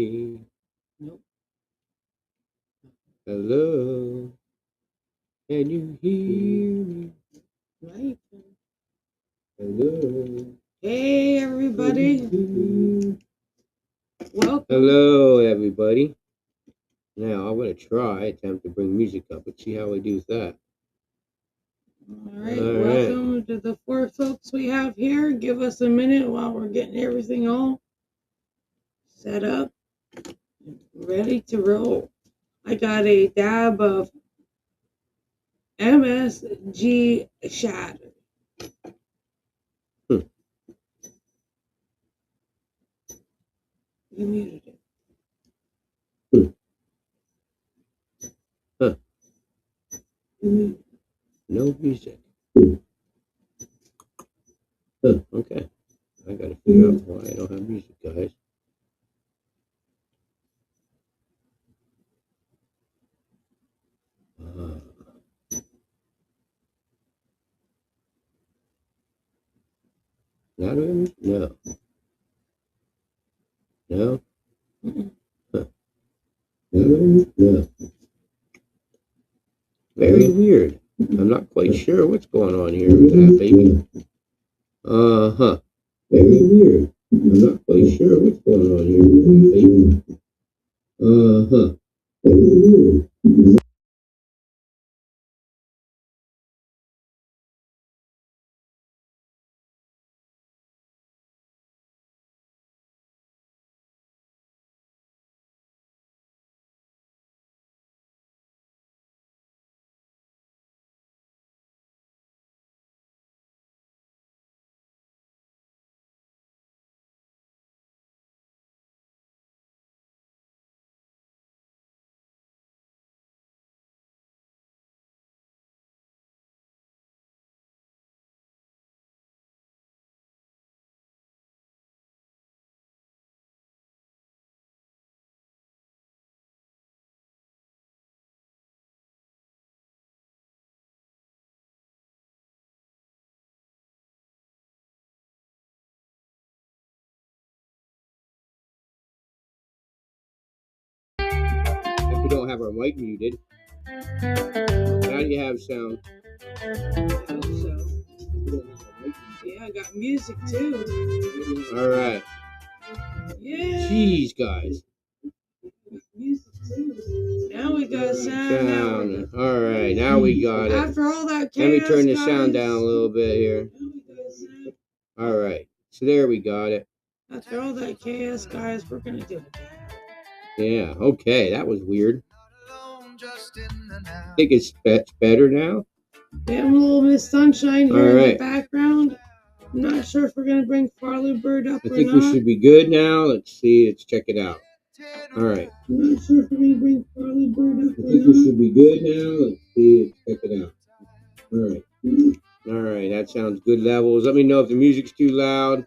Nope. Hello. Can you hear me? Right. Hello. Hey, everybody. Welcome. Hello, everybody. Now, I'm going to attempt to bring music up. Let's see how I do with that. All right. Welcome to the 4 folks we have here. Give us a minute while we're getting everything all set up, ready to roll. I got a dab of MSG shatter. You muted it. Huh. You No music. Okay. I gotta figure out why I don't have music, guys. Not really? No. No? Huh. No. Very weird. I'm not quite sure what's going on here with that, baby. Uh-huh. Very weird. I'm not quite sure what's going on here with that, baby. Uh-huh. Very weird. If we don't have our mic muted, now you have sound. Yeah, I got music too. All right. Yeah. Jeez, guys. Music too. Now we got sound. All right, now we got it. After all that chaos, let me turn the sound guys, down a little bit here. All right, so there we got it. After all that chaos, guys, we're gonna do it. Yeah. Okay, that was weird. I think it's better now. We have a little Miss Sunshine here in the background. I'm not sure if we're gonna bring Farley Bird up or not. I think we should be good now. Let's see. Let's check it out. All right. I'm not sure if we're gonna bring Farley Bird up or not. I think we should be good now. Let's see. Let's check it out. All right. All right. That sounds good levels. Let me know if the music's too loud.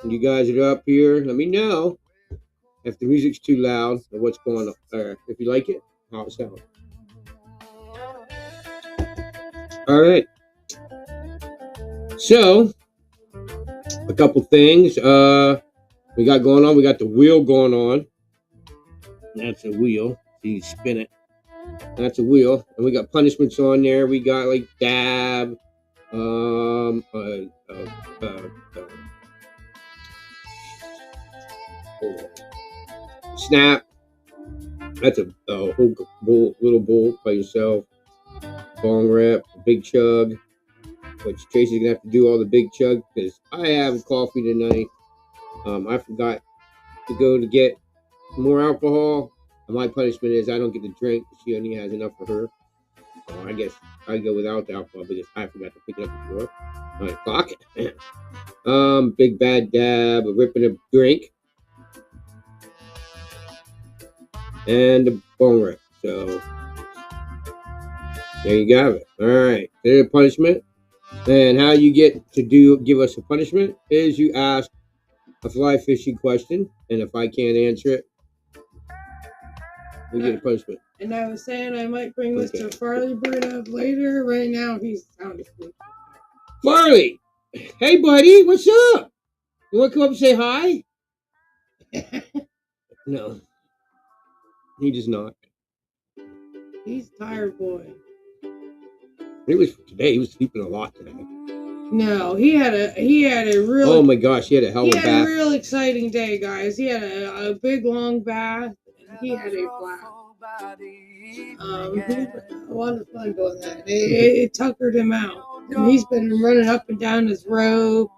When you guys are up here, let me know if the music's too loud or what's going on. If you like it, how it sounds. All right. So, a couple things we got going on. We got the wheel going on. That's a wheel. So you spin it. That's a wheel. And we got punishments on there. We got like dab, snap. That's a whole little bowl by yourself. Bong rip, big chug. Which Tracy's gonna have to do all the big chug because I have coffee tonight. I forgot to go to get more alcohol. And my punishment is I don't get to drink. She only has enough for her. I guess I go without the alcohol because I forgot to pick it up before 9 o'clock. Big bad dab, ripping a drink, and a bone rip. So there you got it. All right, there's a punishment. And how you get to give us a punishment is you ask a fly fishing question, and if I can't answer it, we get a punishment. And I was saying I might bring Mr. Farley Bird up later. Right now, he's sound asleep. Farley! Hey, buddy, what's up? You want to come up and say hi? No, he does not. He's tired boy. It was today. He was sleeping a lot today. No, he had a real. Oh my gosh, he had a hell of a bath. He had a real exciting day, guys. He had a big long bath. And he had a blast. He had a lot of fun doing that. It tuckered him out. And he's been running up and down his rope.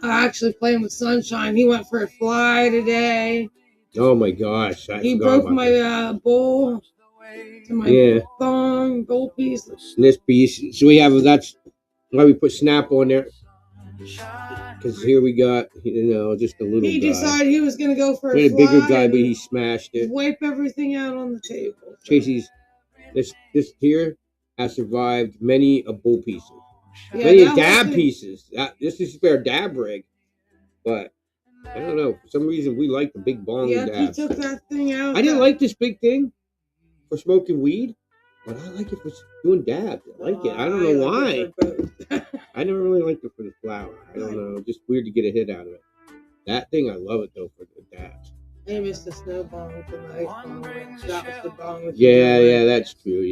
Actually playing with sunshine. He went for a fly today. Oh my gosh! He broke my bowl. To my bowl piece. This piece. So we have that's why we put Snap on there. Because here we got, just a little guy. He decided he was going to go for a bigger guy, but he smashed it. Wipe everything out on the table. So. Chasey's, this here has survived many a bowl pieces. Yeah, many dab pieces. This is their dab rig. But, I don't know. For some reason, we like the big bong dabs. He took that thing out. I didn't like this big thing for smoking weed. But I like it for doing dabs. I like it. I don't know why. I never really liked it for the flower. I don't know. Just weird to get a hit out of it. That thing, I love it though for the dabs. I missed the snow bong with the ice bong. That was the bong with yeah, that's true.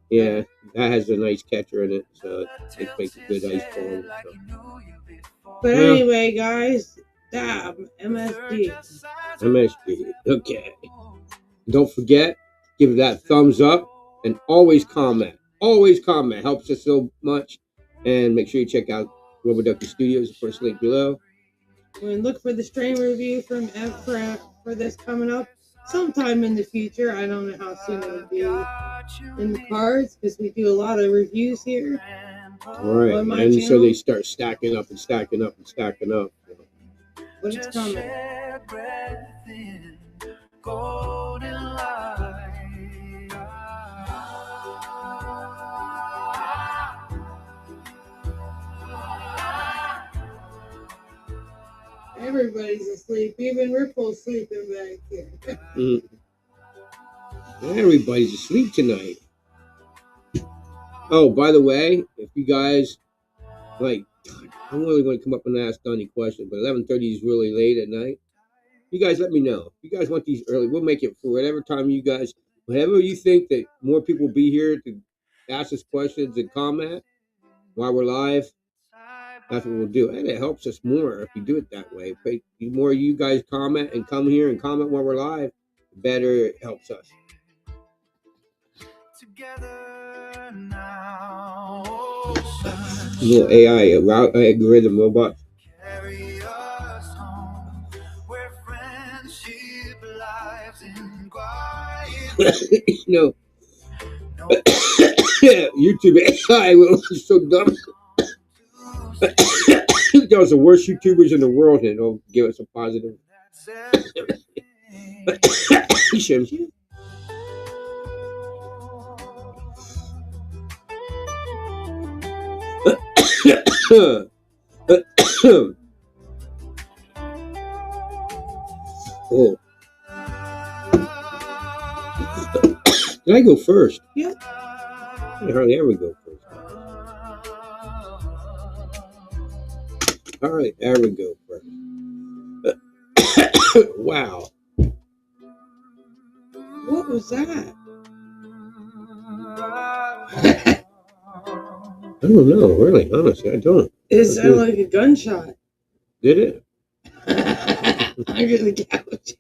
Yeah, that has a nice catcher in it, so it makes a good ice bong. So. But anyway, guys, dab MSG. Okay. Don't forget. Give that thumbs up and always comment. Always comment. Helps us so much. And make sure you check out Rubber Ducky Studios, the first link below. And look for the strain review for this coming up sometime in the future. I don't know how soon it'll be in the cards because we do a lot of reviews here. All right. And channel. So they start stacking up and stacking up and stacking up. But it's coming. Everybody's asleep. Even Ripple's sleeping back here. Everybody's asleep tonight. Oh, by the way, if you guys I'm really going to come up and ask Donnie questions, but 11:30 is really late at night. You guys let me know. If you guys want these early, we'll make it for whatever time you guys, whatever you think that more people will be here to ask us questions and comment while we're live. That's what we'll do. And it helps us more if we do it that way. But the more you guys comment and come here and comment while we're live, the better it helps us. Together now. Little AI, algorithm robot. Carry us home, where friendship lives in quiet. YouTube AI was so dumb. Those are the worst YouTubers in the world, and they'll give us a positive. Oh. Did I go first? Yeah. I hardly ever go first. All right, there we go first. Wow. What was that? I don't know, really, honestly, I don't. It sounded like a gunshot. Did it? Under the couch.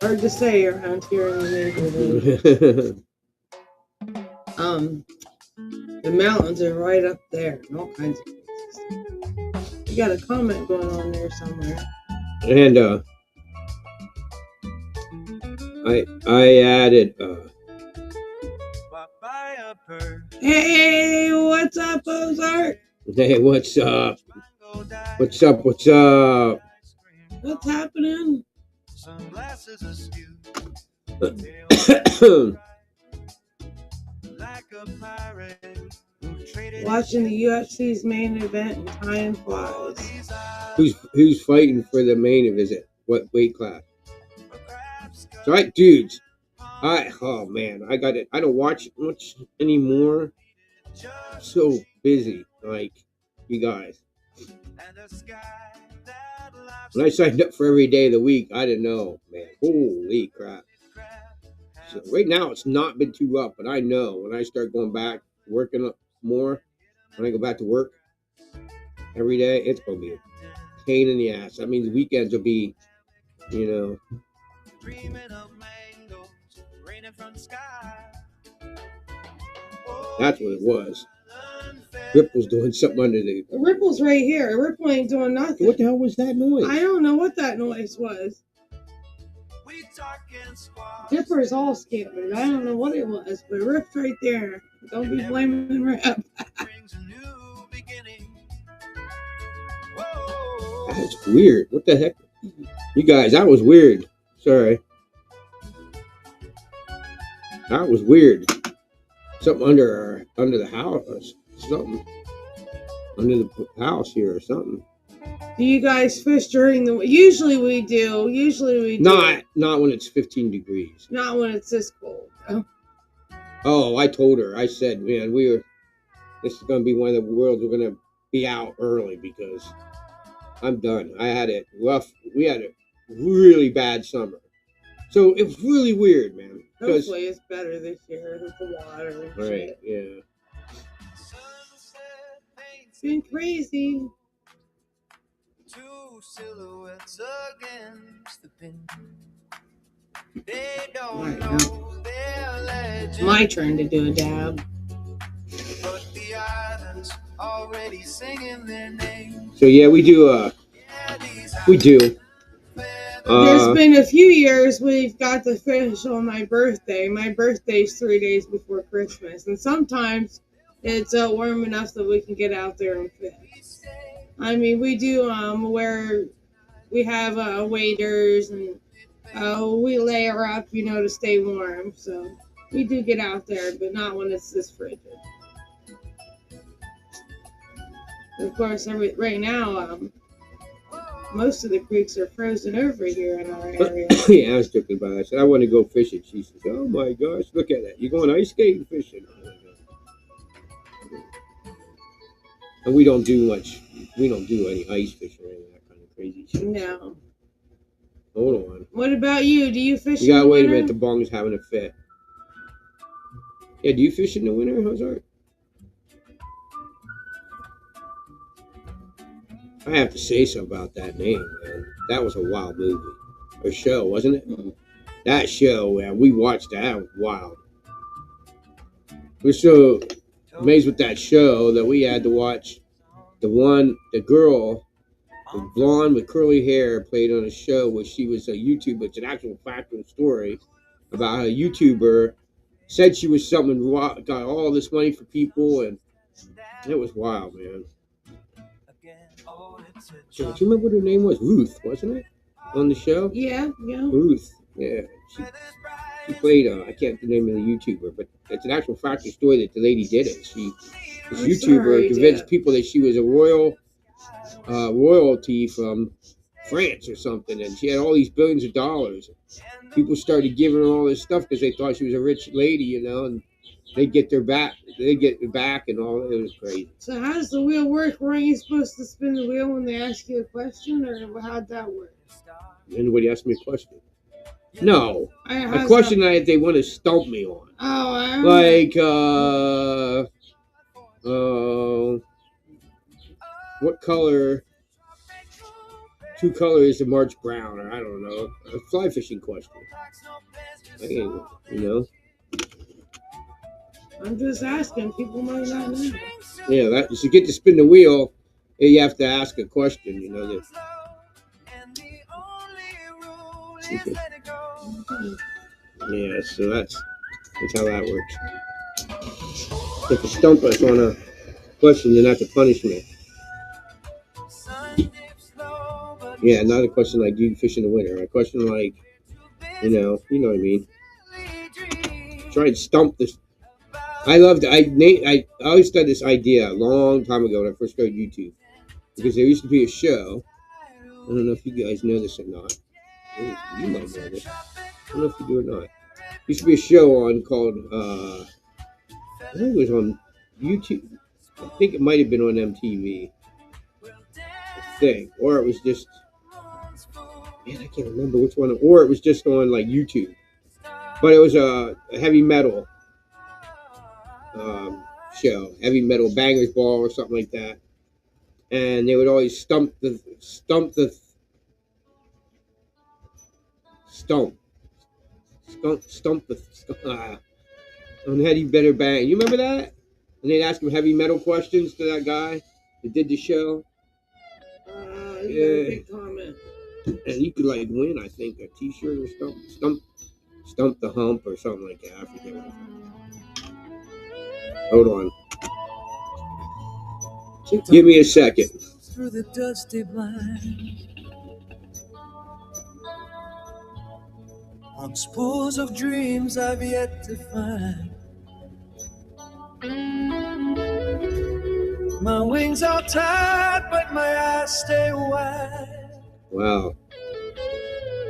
Hard to say around here in the neighborhood. The mountains are right up there and all kinds of places. You got a comment going on there somewhere. And I added hey, what's up, Ozark? Hey, what's up? What's up? What's up? What's happening? Watching the UFC's main event and time flies. Who's fighting for the main event? What weight class? All right, dudes. Oh man, I got it. I don't watch much anymore. I'm so busy, like you guys. When I signed up for every day of the week, I didn't know, man. Holy crap. So right now, it's not been too rough, but I know when I start going back, working more, when I go back to work every day, it's going to be a pain in the ass. That means the weekends will be, you know, that's what it was. Ripple's doing something under the... Ripple's right here. Ripple ain't doing nothing. What the hell was that noise? I don't know what that noise was. Dipper's all scared. I don't know what it was, but Rip's right there. Don't be blaming Rip. That's weird. What the heck? You guys, that was weird. Sorry. That was weird. Something under the house. Something under the house here or something. Do you guys fish during the... Usually we do. Not when it's 15 degrees. Not when it's this cold. Oh, I told her. I said, man, this is going to be one of the worlds we're going to be out early because I'm done. I had it rough. We had a really bad summer. So it was really weird, man. Hopefully it's better this year with the water and right, shit. Yeah. It's been crazy. Two silhouettes against the pin. They don't know their legend. My turn to do a dab. But the island's already singing their name. So yeah, we do. We do. There's been a few years we've got to fish on my birthday. My birthday's 3 days before Christmas, and sometimes it's warm enough that we can get out there and fish. I mean, we do where we have waders and we layer up, to stay warm. So we do get out there, but not when it's this frigid. Of course, right now, most of the creeks are frozen over here in our area. Yeah, I was joking about it. I said, I want to go fishing. She says, oh my gosh, look at that. You're going ice skating fishing. And we don't do much. We don't do any ice fishing or any of that kind of crazy shit. No. Hold on. What about you? Do you fish You gotta in the wait winter? a minute. The bong's having a fit. Yeah, do you fish in the winter, Hazard? I have to say something about that name, man. That was a wild movie. Or show, wasn't it? Mm-hmm. That show, man, we watched that. That was wild. We're so amazed with that show that we had to watch the girl, the blonde with curly hair, played on a show where she was a YouTuber. It's an actual factual story about a YouTuber said she was something, got all this money for people, and it was wild, man. Do you remember what her name was? Ruth, wasn't it? On the show? Yeah. Ruth. Yeah. She played, I can't remember the YouTuber, but it's an actual factual story that the lady did it. This YouTuber convinced people that she was a royalty from France or something, and she had all these billions of dollars. People started giving her all this stuff because they thought she was a rich lady, and they get it back and all. It was crazy. So how does the wheel work? Weren't you supposed to spin the wheel when they ask you a question, or how'd that work? Anybody asked me a question? No. A question that they want to stump me on. Oh, I like, what color? 2 colors of March Brown, or I don't know. A fly fishing question. I'm just asking. People might not know. Yeah, that to get to spin the wheel, you have to ask a question. Yeah, so that's how that works. If you stump us on a question, then that's a punishment. Yeah, not a question like, do you fish in the winter? A question like, you know what I mean. Try and stump this. I always had this idea a long time ago when I first started YouTube, because there used to be a show. I don't know if you guys know this or not. You might know this. I don't know if you do or not. There used to be a show called I think it was on YouTube. I think it might have been on MTV. thing, or it was just, man, I can't remember which one, or it was just on like YouTube. But it was a heavy metal show, heavy metal bangers ball or something like that, and they would always stump the on heavy better bang. You remember that? And they'd ask him heavy metal questions to that guy that did the show. You got a big comment. And you could like win, I think, a T-shirt or stump the hump or something like that. I forget what it was. Hold on. Give me a second. Through the dusty blind, on spools of dreams I've yet to find. My wings are tired, but my eyes stay wide. Wow.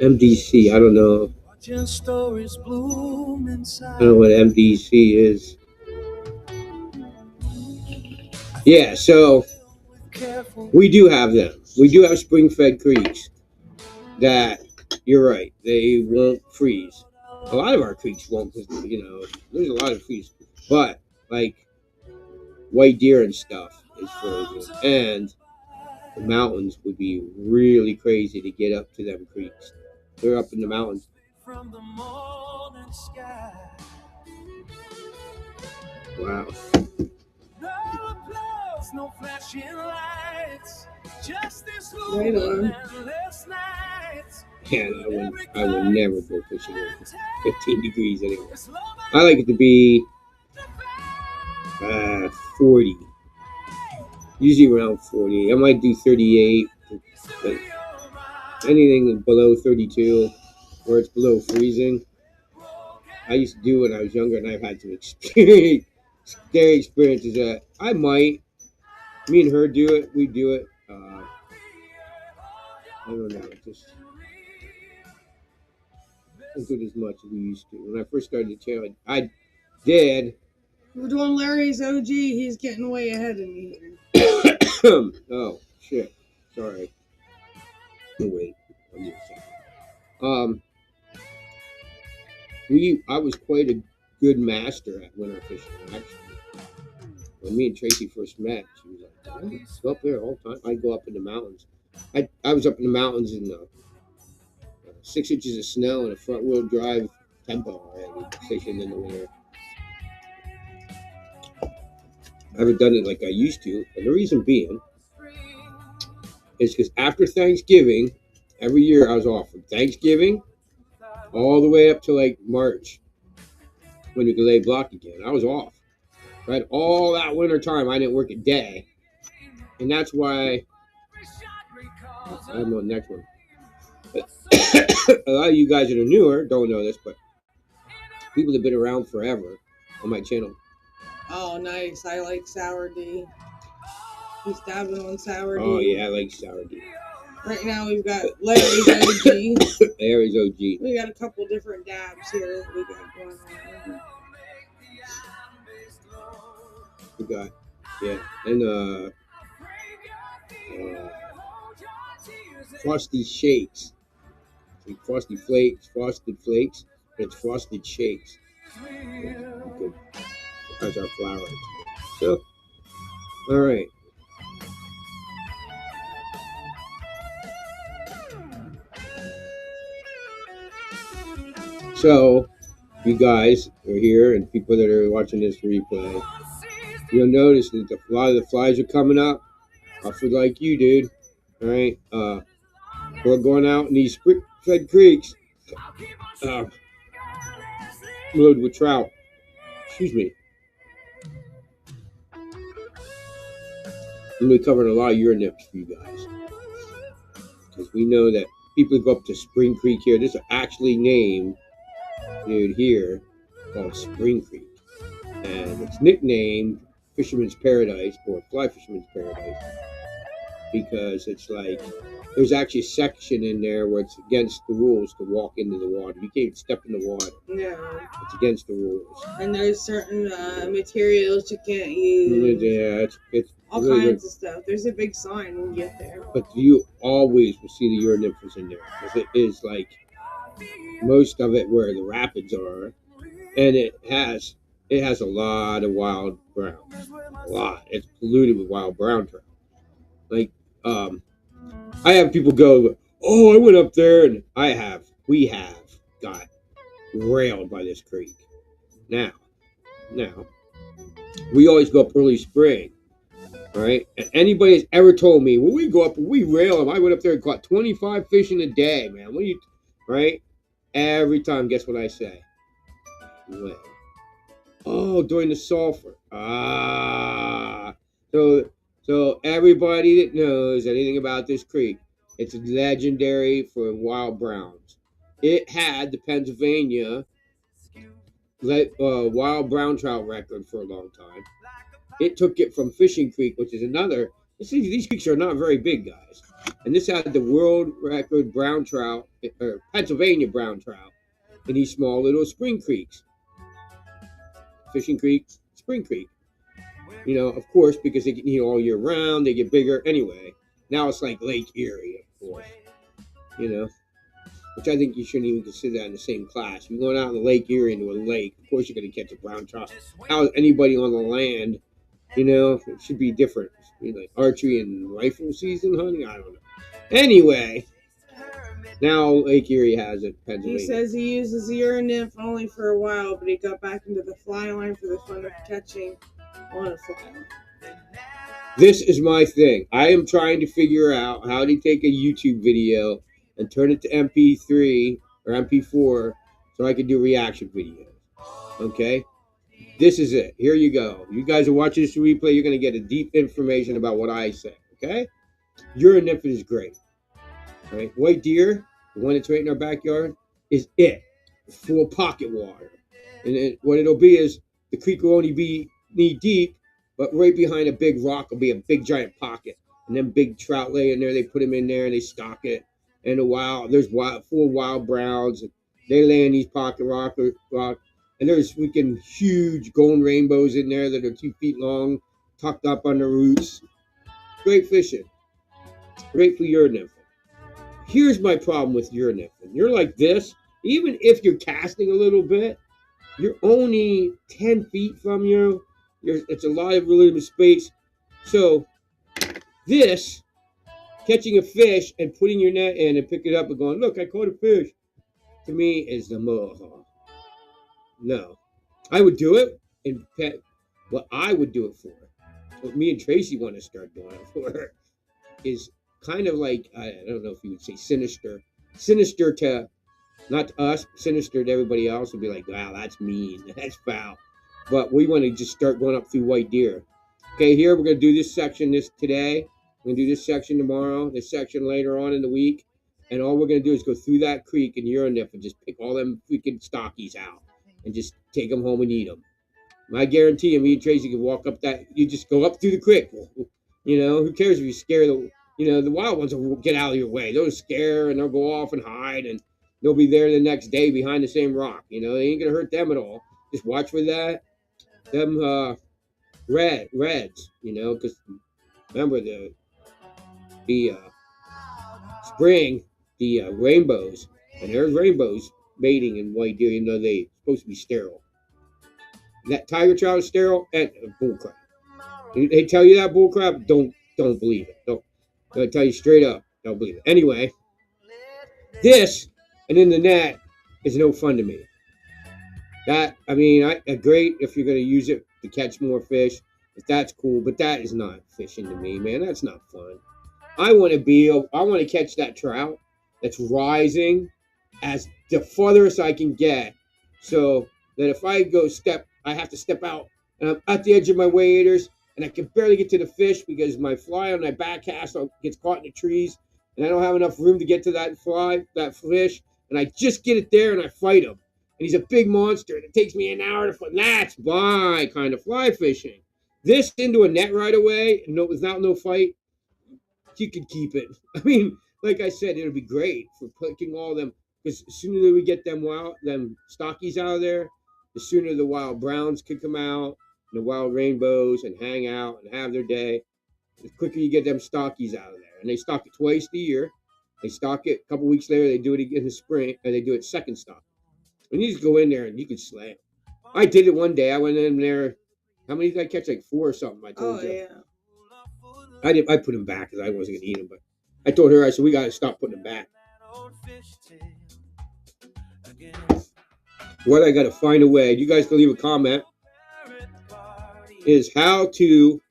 MDC, I don't know. Watching stories bloom inside. I don't know what MDC is. Yeah, so we do have them. We do have spring-fed creeks that, you're right, they won't freeze. A lot of our creeks won't, because, there's a lot of freeze. But, like, white deer and stuff is frozen. And the mountains would be really crazy to get up to them creeks. They're up in the mountains. From the morning sky. Wow. No applause, no flashing lights, just this Right on. endless nights. Yeah, I would never go fishing over 15 degrees anyway. I like it to be 40. Usually around 40. I might do 38, but anything below 32, where it's below freezing. I used to do when I was younger, and I've had some scary experiences that I might. Me and her do it. We do it. I don't know. Just don't do it as much as we used to. When I first started the channel, I did. We're doing Larry's OG. He's getting way ahead of me here. Oh shit! Sorry. Oh, wait. I'll give a second. I was quite a good master at winter fishing. Actually, when me and Tracy first met, she was like, "Oh, go up there all the time." I'd go up in the mountains. I was up in the mountains in 6 inches of snow and a front wheel drive tempo already fishing in the winter. I haven't done it like I used to, and the reason being is because after Thanksgiving, every year I was off from Thanksgiving all the way up to like March when you could lay block again. I was off. Right, all that winter time I didn't work a day, and that's why I don't know the next one. But a lot of you guys that are newer don't know this, but people that have been around forever on my channel. Oh, nice. I like Sour D. He's dabbing on Sour D. Oh yeah, I like Sour D. Right now we've got Larry's OG. Larry's OG. We got a couple different dabs here that we got going on. We got, yeah, and Frosty Shakes. Frosted Flakes, and it's Frosted Shakes. Good. That's our flour. So, all right. So, you guys are here, and people that are watching this replay, you'll notice that a lot of the flies are coming up. Awful like you, dude. All right. We're going out in these fed creeks, loaded with trout. Excuse me. I'm going to be covering a lot of your nips for you guys, because we know that people go up to Spring Creek here. This is actually named, dude, here, called Spring Creek, and it's nicknamed Fisherman's Paradise or Fly Fisherman's Paradise because it's like there's actually a section in there where it's against the rules to walk into the water. You can't step in the water. Yeah. It's against the rules. And there's certain materials you can't use. Yeah, it's all really kinds good. of stuff. There's a big sign when you get there. But you always will see the urinifers in there, because it is like most of it where the rapids are, and it has a lot of wild brown. A lot. It's polluted with wild brown trout. Like, I have people go, oh, I went up there, and we have got railed by this creek. Now, we always go up early spring, all right? And anybody that's ever told me, well, we go up and we rail them. I went up there and caught 25 fish in a day, man. What do you, right? Every time, guess what I say? Well, oh, during the sulfur. So everybody that knows anything about this creek, it's legendary for wild browns. It had the Pennsylvania wild brown trout record for a long time. It took it from Fishing Creek, which is another. These creeks are not very big, guys. And this had the world record brown trout, or Pennsylvania brown trout, in these small little spring creeks. Fishing Creek, Spring Creek. You know, of course, because they get eat all year round, they get bigger. Anyway, now it's like Lake Erie, of course. You know, which I think you shouldn't even consider that in the same class. If you're going out in the Lake Erie into a lake, of course you're going to catch a brown trout. How is anybody on the land? You know, it should be different. It should be like archery and rifle season hunting. I don't know. Anyway, now Lake Erie has it. Pennsylvania. He says he uses the urinif only for a while, but he got back into the fly line for the fun of catching on a fly line. This is my thing. I am trying to figure out how to take a YouTube video and turn it to MP3 or MP4 so I can do reaction videos. Okay? This is it. Here you go. You guys are watching this replay. You're going to get a deep information about what I say. Okay? Urinif is great. All right? White deer, the one that's right in our backyard, is it. It's full of pocket water. And what it'll be is the creek will only be knee deep, but right behind a big rock will be a big giant pocket. And then big trout lay in there. They put them in there and they stock it. And there's full wild browns. And they lay in these pocket rock. And there's freaking huge golden rainbows in there that are 2 feet long, tucked up on the roots. Great fishing. Great for urinif. Here's my problem with urinif. You're like this. Even if you're casting a little bit, you're only 10 feet from you. It's a lot of relative space. So this, catching a fish and putting your net in and pick it up and going, look, I caught a fish, to me is the moha. No. I would do it and what I would do it for, what me and Tracy want to start doing it for, is kind of like, I don't know if you would say sinister to, not to us, sinister to everybody else, would be like, wow, that's mean, that's foul. But we want to just start going up through white deer. Okay, here we're going to do this section today. We're going to do this section tomorrow, this section later on in the week. And all we're going to do is go through that creek in urinif and just pick all them freaking stockies out and just take them home and eat them. I guarantee you, me and Tracy can walk up that. You just go up through the creek. You know, who cares if you scare the wild ones will get out of your way. They'll scare and they'll go off and hide and they'll be there the next day behind the same rock. You know, they ain't going to hurt them at all. Just watch for that. Them reds, you know, because remember the spring, the rainbows, and there's rainbows mating in white deer, even though they're supposed to be sterile. That tiger trout is sterile, and bullcrap. They tell you that bullcrap, don't believe it. They'll tell you straight up, don't believe it. Anyway, this and in the net is no fun to me. That, I mean, great if you're going to use it to catch more fish. If that's cool, but that is not fishing to me, man. That's not fun. I want to catch that trout that's rising as the farthest I can get, so that if I I have to step out, and I'm at the edge of my waders, and I can barely get to the fish because my fly on my back cast gets caught in the trees, and I don't have enough room to get to that fish, and I just get it there and I fight him. And he's a big monster, and it takes me an hour to fight. That's my kind of fly fishing. This into a net right away, without no fight, you could keep it. I mean, like I said, it'll be great for picking all them, because the sooner we get them stockies out of there, the sooner the wild browns can come out, and the wild rainbows, and hang out and have their day. The quicker you get them stockies out of there, and they stock it twice a year. They stock it a couple weeks later. They do it again in the spring, and they do it second stock. And you just go in there and you can slam. I did it one day. I went in there. How many did I catch? Like 4 or something. I told you. Yeah. I put them back because I wasn't gonna eat them, but I told her, I said, we gotta stop putting them back. What I gotta find a way. You guys can leave a comment. Is how to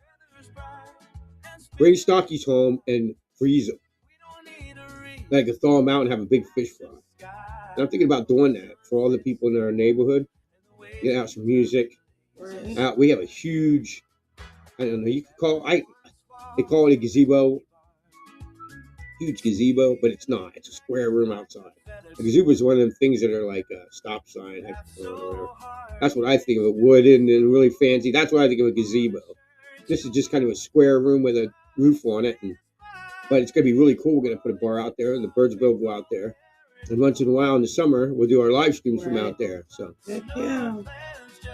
bring stockies home and freeze them. I could thaw them out and have a big fish fry. And I'm thinking about doing that for all the people in our neighborhood. Get out some music. Right. We have a huge, I don't know, you could call they call it a gazebo. Huge gazebo, but it's not. It's a square room outside. A gazebo is one of them things that are like a stop sign. That's what I think of it. Wooden and really fancy. That's what I think of a gazebo. This is just kind of a square room with a roof on it, but it's going to be really cool. We're going to put a bar out there, and the birds will go out there. And once in a while in the summer, we'll do our live streams from out there. So, Heck yeah.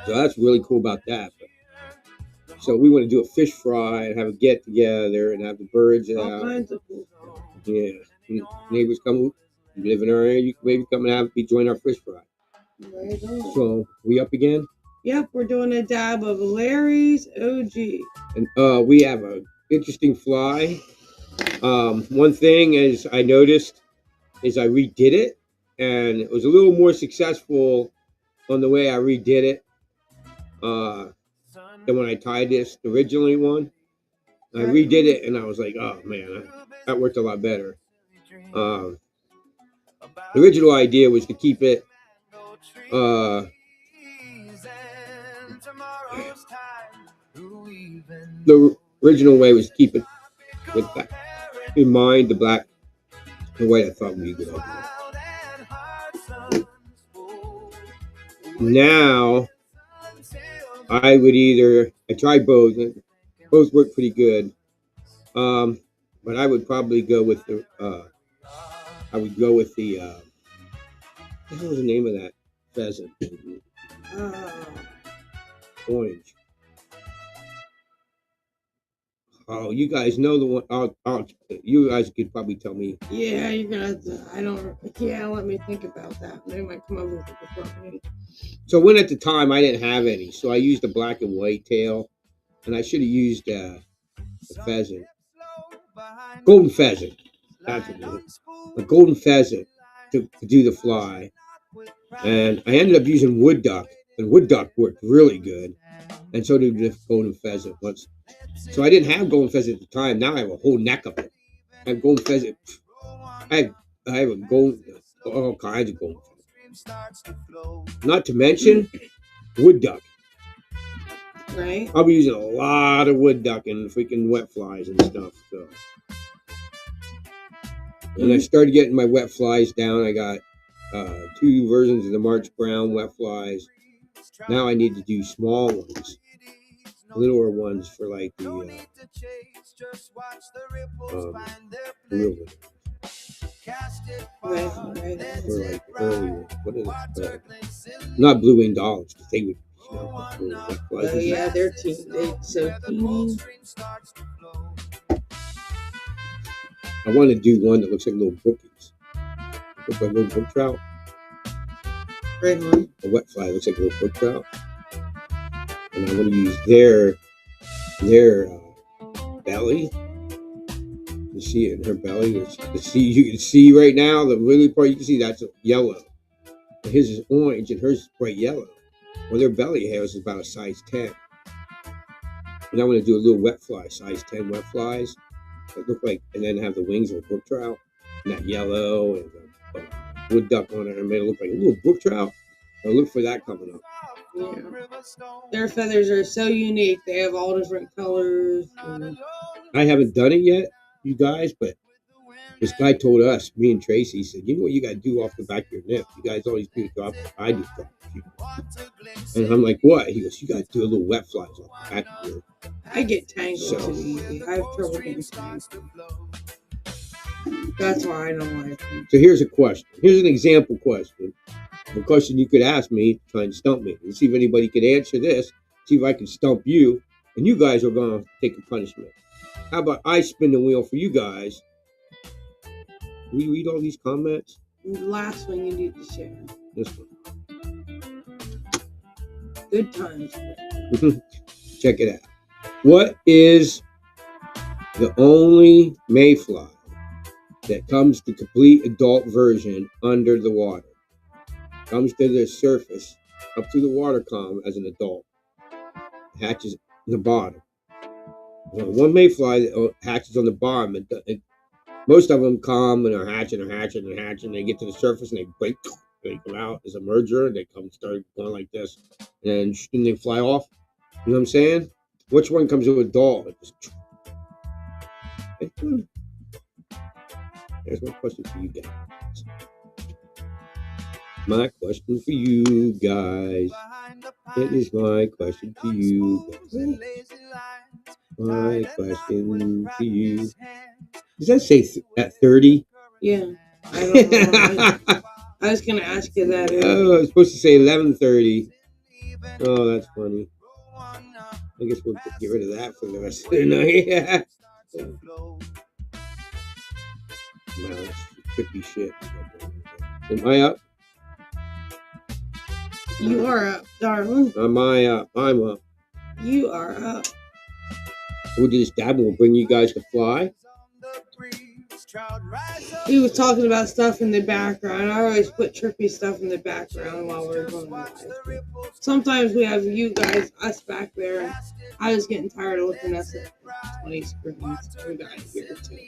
So that's really cool about that. So we want to do a fish fry and have a get together and have the birds All out. kinds of cool. Yeah, neighbors come. You live in our area, you can maybe come and join our fish fry. Right on. So we up again? Yep, we're doing a dab of Larry's OG. And we have a interesting fly. One thing is I noticed is I redid it, and it was a little more successful on the way I redid it than when I tied this originally one. I redid it, and I was like, oh man, that worked a lot better. The original idea was to keep it the original way was to keep it with that in mind, the black and white. I thought would be a good idea. Now I tried both work pretty good, but I would probably go with the what the hell was the name of that pheasant? Orange. Oh, you guys know the one. You guys could probably tell me. Yeah, you're gonna have to. Let me think about that. They might come up with it before me. So when at the time I didn't have any, so I used a black and white tail, and I should have used a pheasant, golden pheasant. That's what it is. A golden pheasant to do the fly, and I ended up using wood duck, and wood duck worked really good, and so did the golden pheasant once. So I didn't have golden pheasant at the time. Now I have a whole neck of it. I have golden pheasant. I have a all kinds of golden pheasant. Not to mention wood duck. Right. I'll be using a lot of wood duck and freaking wet flies and stuff. So, and I started getting my wet flies down. I got 2 versions of the March Brown wet flies. Now I need to do small ones, littler ones for like the real ones. Right. For like early, what is it? Not blue winged dogs, because they would. Wet flies. Oh yeah, they're so teeny. I want to do one that looks like little brookies. Looks like little brook trout. Right on. A wet fly looks like a little brook trout. And I want to use their belly. You see it in her belly. You can see right now the really part you can see that's yellow. His is orange and hers is bright yellow. Well, their belly hairs is about a size 10. And I want to do a little wet fly, size 10 wet flies that look like, and then have the wings of a brook trout and that yellow and the wood duck on it and made it look like a little brook trout. I'll look for that coming up. Yeah. Their feathers are so unique. They have all different colors. I haven't done it yet, you guys, but this guy told us, me and Tracy, he said, you know what you got to do off the back of your neck? You guys always do drop. I do drop. And I'm like, what? He goes, you got to do a little wet flies off the back of your. I get tangled too easy. I have trouble getting tangled. That's why I don't like them. So here's a question. Here's an example question. A question you could ask me, try and stump me. And see if anybody could answer this. See if I can stump you. And you guys are going to take a punishment. How about I spin the wheel for you guys? Will you read all these comments? The last one you need to share. This one. Good times. Check it out. What is the only mayfly that comes to complete adult version under the water? Comes to the surface, up through the water column as an adult. Hatches on the bottom. Well, one mayfly that hatches on the bottom. Most of them come and are hatching and hatching and hatching. They get to the surface and they break. They come out as a merger. They start going like this. And then they fly off. You know what I'm saying? Which one comes to adult? There's my question for you guys. My question for you guys. It is my question to you guys. My question to you. Does that say at 30? Yeah. I don't know. I was going to ask you that. Oh, I was supposed to say 11:30. Oh, that's funny. I guess we'll get rid of that for the rest of the night. Wow, that's trippy shit. Am I up? You are up, darling. Am I up? I'm up. You are up. We'll do this dab and we'll bring you guys to fly. He was talking about stuff in the background. I always put trippy stuff in the background while we're going live. Sometimes we have you guys, us back there. I was getting tired of looking at the 20 screens. We got it here too.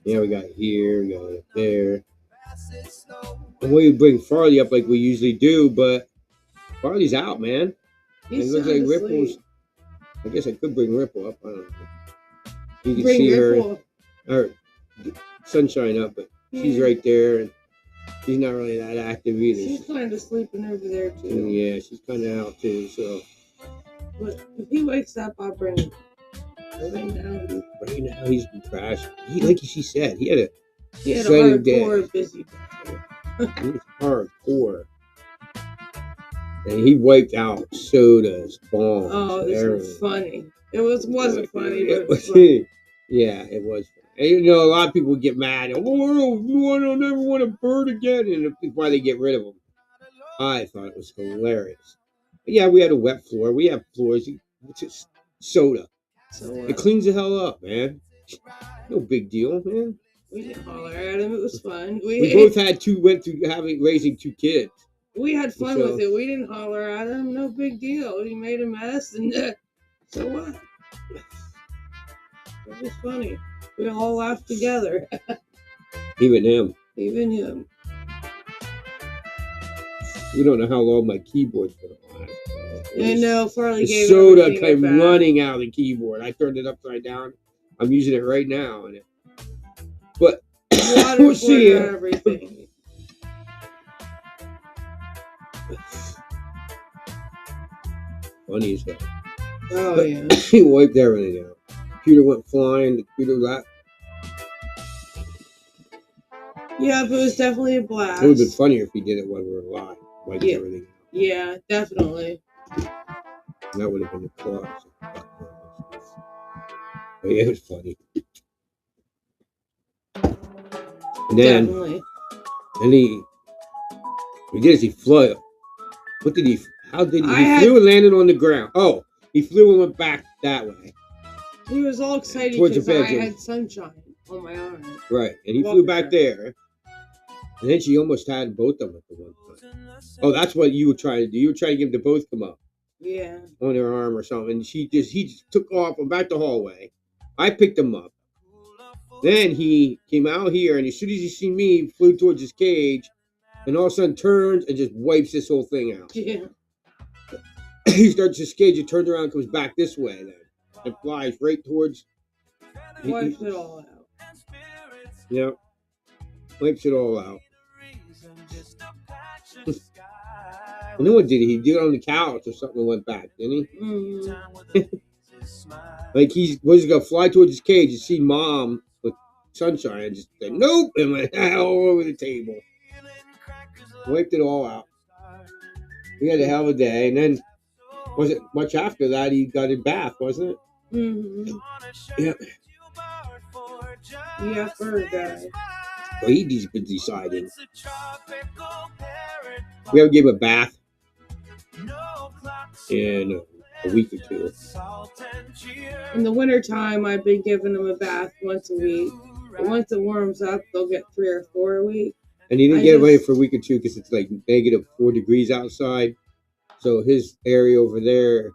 Yeah, we got it here, we got it up there. And we bring Farley up like we usually do, but Farley's out, man. It looks like Ripple's. I guess I could bring Ripple up. I don't know. You can see her Sunshine up, but she's right there, and she's not really that active either. She's kind of sleeping over there too. Yeah, she's kind of out too. So, but if he wakes up, I'll bring him. Right now he's been crashing. Like she said, he had a hardcore busy day. He was hardcore. And he wiped out sodas, bombs. Oh, this was funny. It wasn't funny, but it was funny. Yeah, it was funny. And, you know, a lot of people would get mad. Oh, I don't ever want a bird again. And that's why they get rid of them. I thought it was hilarious. But yeah, we had a wet floor. We have floors. It's just soda. It cleans the hell up, man. No big deal, man. We didn't holler at him. It was fun. We both went through raising 2 kids. We had fun with it. We didn't holler at him. No big deal. He made a mess, and so what? It was funny. We all laughed together. Even him. Even him. You don't know how long my keyboard's going to last. I know. Farley gave the soda came running out of the keyboard. I turned it upside down. I'm using it right now. But we'll see. Everything. Funny as hell. Oh, yeah. He wiped everything out. Computer went flying. The computer left. Yeah, but it was definitely a blast. It would have been funnier if he did it when we were live. Wiped everything out. Yeah, definitely. And that would have been the class. But yeah, it was funny. And then, definitely. And he flew. What did he? How did he? He flew and landed on the ground. Oh, he flew and went back that way. He was all excited because I had sunshine on my arm. Right, and he flew back there. And then she almost had both of them at the one time. Oh, that's what you were trying to do. You were trying to get them to both come up. Yeah. On her arm or something. And he just took off and back the hallway. I picked him up. Then he came out here, and as soon as he seen me, he flew towards his cage, and all of a sudden turns and just wipes this whole thing out. Yeah. He starts his cage and turns around and comes back this way then. It flies right towards... Wipes it all out. Yeah. Wipes it all out. And then what did he? He did it on the couch or something and went back, didn't he? Mm-hmm. Like he was going to fly towards his cage and see Mom sunshine. I just said, nope, and went all over the table. Wiped it all out. He had a hell of a day. And then, wasn't much after that, he got a bath, wasn't it? Mm-hmm. Yeah. Yeah, for a guy. Well, he's been deciding. We haven't given him a bath in a week or two. In the wintertime, I've been giving them a bath once a week. But once it warms up, they'll get 3 or 4 a week. And he didn't get away for a week or two because it's like -4 degrees outside. So his area over there,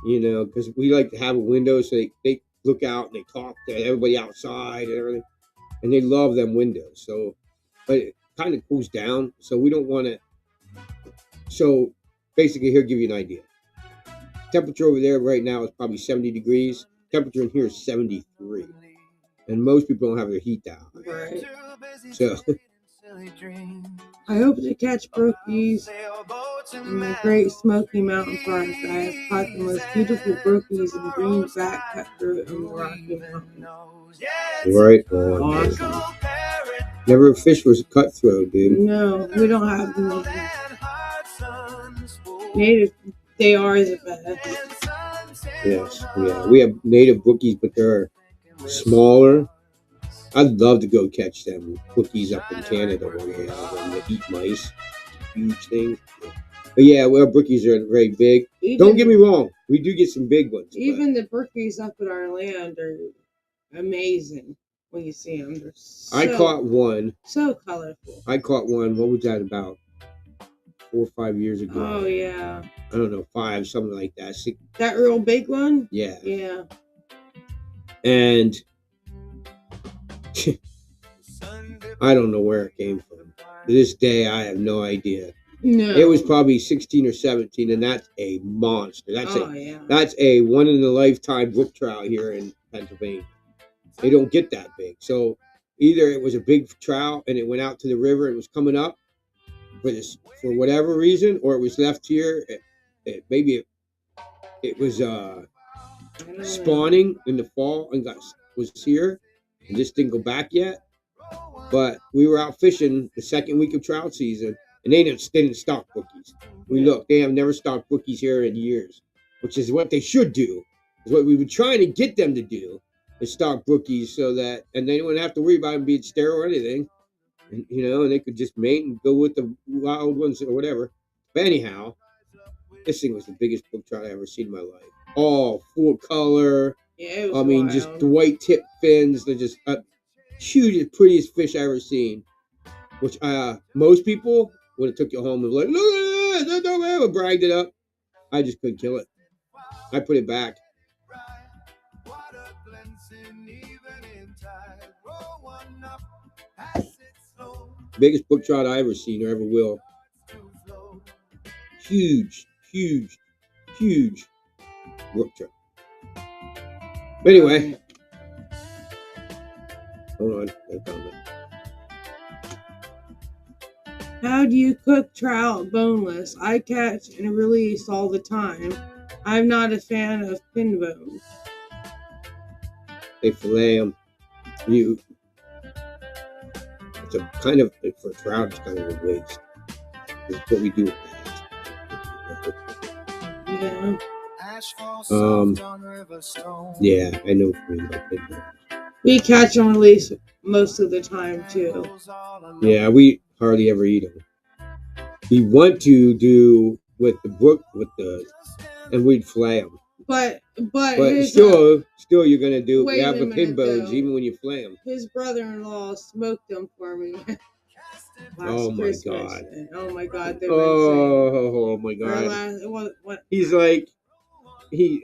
you know, because we like to have a window so they look out and they talk to everybody outside and everything. And they love them windows. So, but it kind of cools down. So we don't want to. So basically, he'll give you an idea. Temperature over there right now is probably 70 degrees. Temperature in here is 73. And most people don't have their heat down. Right. So I hope to catch brookies in the Great Smoky Mountain Forest. I have caught the most beautiful brookies in green fat cutthroat in the Rocky Mountains. Right on. Awesome. Never fished was cutthroat, dude. No, we don't have them. Native, they are the best. Yes, yeah. We have native brookies, but they're smaller. I'd love to go catch them brookies up in Canada when they eat mice. Huge things. But yeah, well, brookies are very big. Don't get me wrong. We do get some big ones. Even the brookies up in our land are amazing when you see them. They're I caught one. So colorful. I caught one. What was that, about 4 or 5 years ago? Oh, yeah. I don't know, 5, something like that. 6. That real big one? Yeah. Yeah. And I don't know where it came from. To this day, I have no idea. No. It was probably 16 or 17, and that's a monster. That's a one-in-a-lifetime brook trout here in Pennsylvania. They don't get that big. So either it was a big trout and it went out to the river and was coming up for whatever reason, or it was left here. Maybe it was spawning in the fall and was here and just didn't go back yet. But we were out fishing the second week of trout season, and they didn't stock brookies. We looked; they have never stocked brookies here in years, which is what they should do. Is what we were trying to get them to do, is stock brookies so that, and they wouldn't have to worry about them being sterile or anything, and and they could just mate and go with the wild ones or whatever. But anyhow, this thing was the biggest brook trout I ever seen in my life. All full color. Yeah, it was wild. Just the white tip fins. They're just hugest, prettiest fish I ever seen. Which most people would have took it home and was like, look at that, don't bragged it up. I just couldn't kill it. I put it back. Biggest brook trout I ever seen or ever will. Huge brook trout. But anyway, hold on. How do you cook trout boneless? I catch and release all the time. I'm not a fan of pin bones. They fillet them. It's a kind of, for trout, it's kind of a waste. It's what we do with that. Yeah. Yeah, I know what you mean by pin bones. We catch and release most of the time too. Yeah, we hardly ever eat them. We want to do with the brook, and we'd fillet them. But still, you're gonna do. We have the pin bones even when you fillet them. His brother-in-law smoked them for me. Oh my god! Oh my god! Oh my god! He's like, he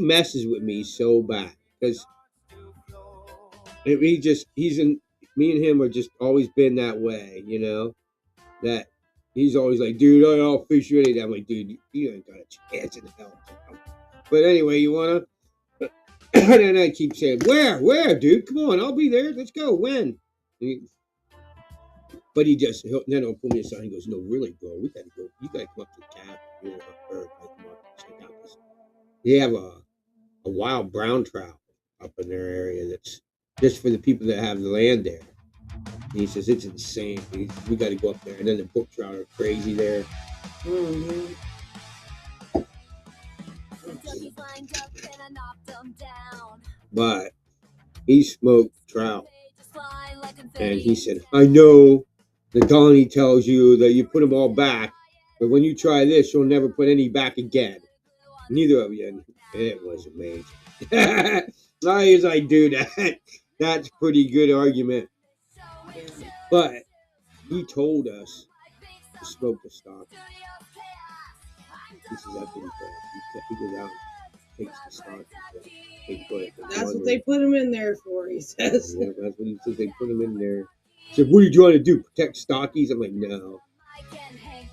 messes with me so bad because me and him are just always been that way, that he's always like, dude, I'll fish you anything. I'm like, dude, you ain't got a chance in hell. But anyway, you wanna? And then I keep saying, where, dude? Come on, I'll be there. Let's go. When? But then he'll pull me aside and goes, no, really, bro, we gotta go. You gotta come up to the cabin. Come on, check out this. They have a wild brown trout up in their area that's just for the people that have the land there. And he says it's insane. We got to go up there. And then the brook trout are crazy there. Mm-hmm. But he smoked trout. And he said, I know the Donnie tells you that you put them all back, but when you try this, you'll never put any back again. Neither of you. It was amazing. Why is I do that? That's a pretty good argument. But he told us to smoke the stock. This is after he goes out and takes the stock. That's what they put him in there for, he says. Yeah, that's what he says. They put him in there. He said, what are you trying to do? Protect stockies? I'm like, no.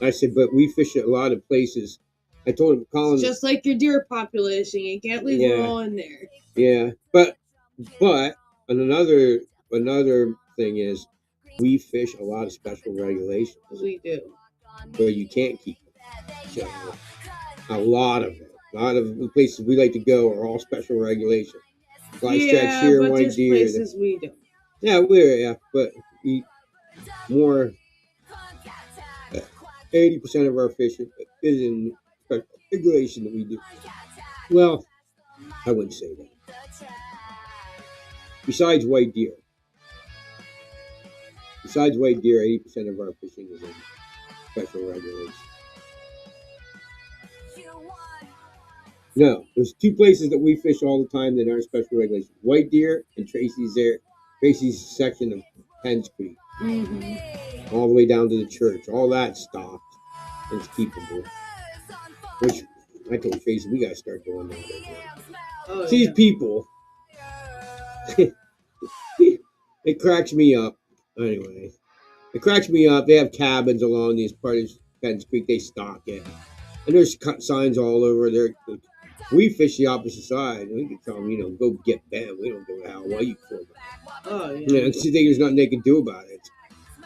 I said, but we fish at a lot of places. I told him, Colin. Just like your deer population, you can't leave them all in there. Yeah, but another thing is, we fish a lot of special regulations. We do. Where you can't keep them. So, a lot of it. A lot of the places we like to go are all special regulations. Fly stretch here, but white there's deer. places we don't. Yeah, but we more. 80% of our fishing is in special regulation that we do. Well, I wouldn't say that. Besides white deer, 80% of our fishing is in special regulation. No, there's two places that we fish all the time that aren't special regulation. White deer and Tracy's section of Penns Creek. Mm-hmm. All the way down to the church. All that stopped. It's keepable. Which, I told Tracy, we gotta start doing that. These people, it cracks me up. Anyway, it cracks me up. They have cabins along these parts of Penns Creek. They stock it. And there's signs all over there. We fish the opposite side. We can tell them, go get them. We don't give a hell what you feel about. Oh, yeah. There's nothing they can do about it.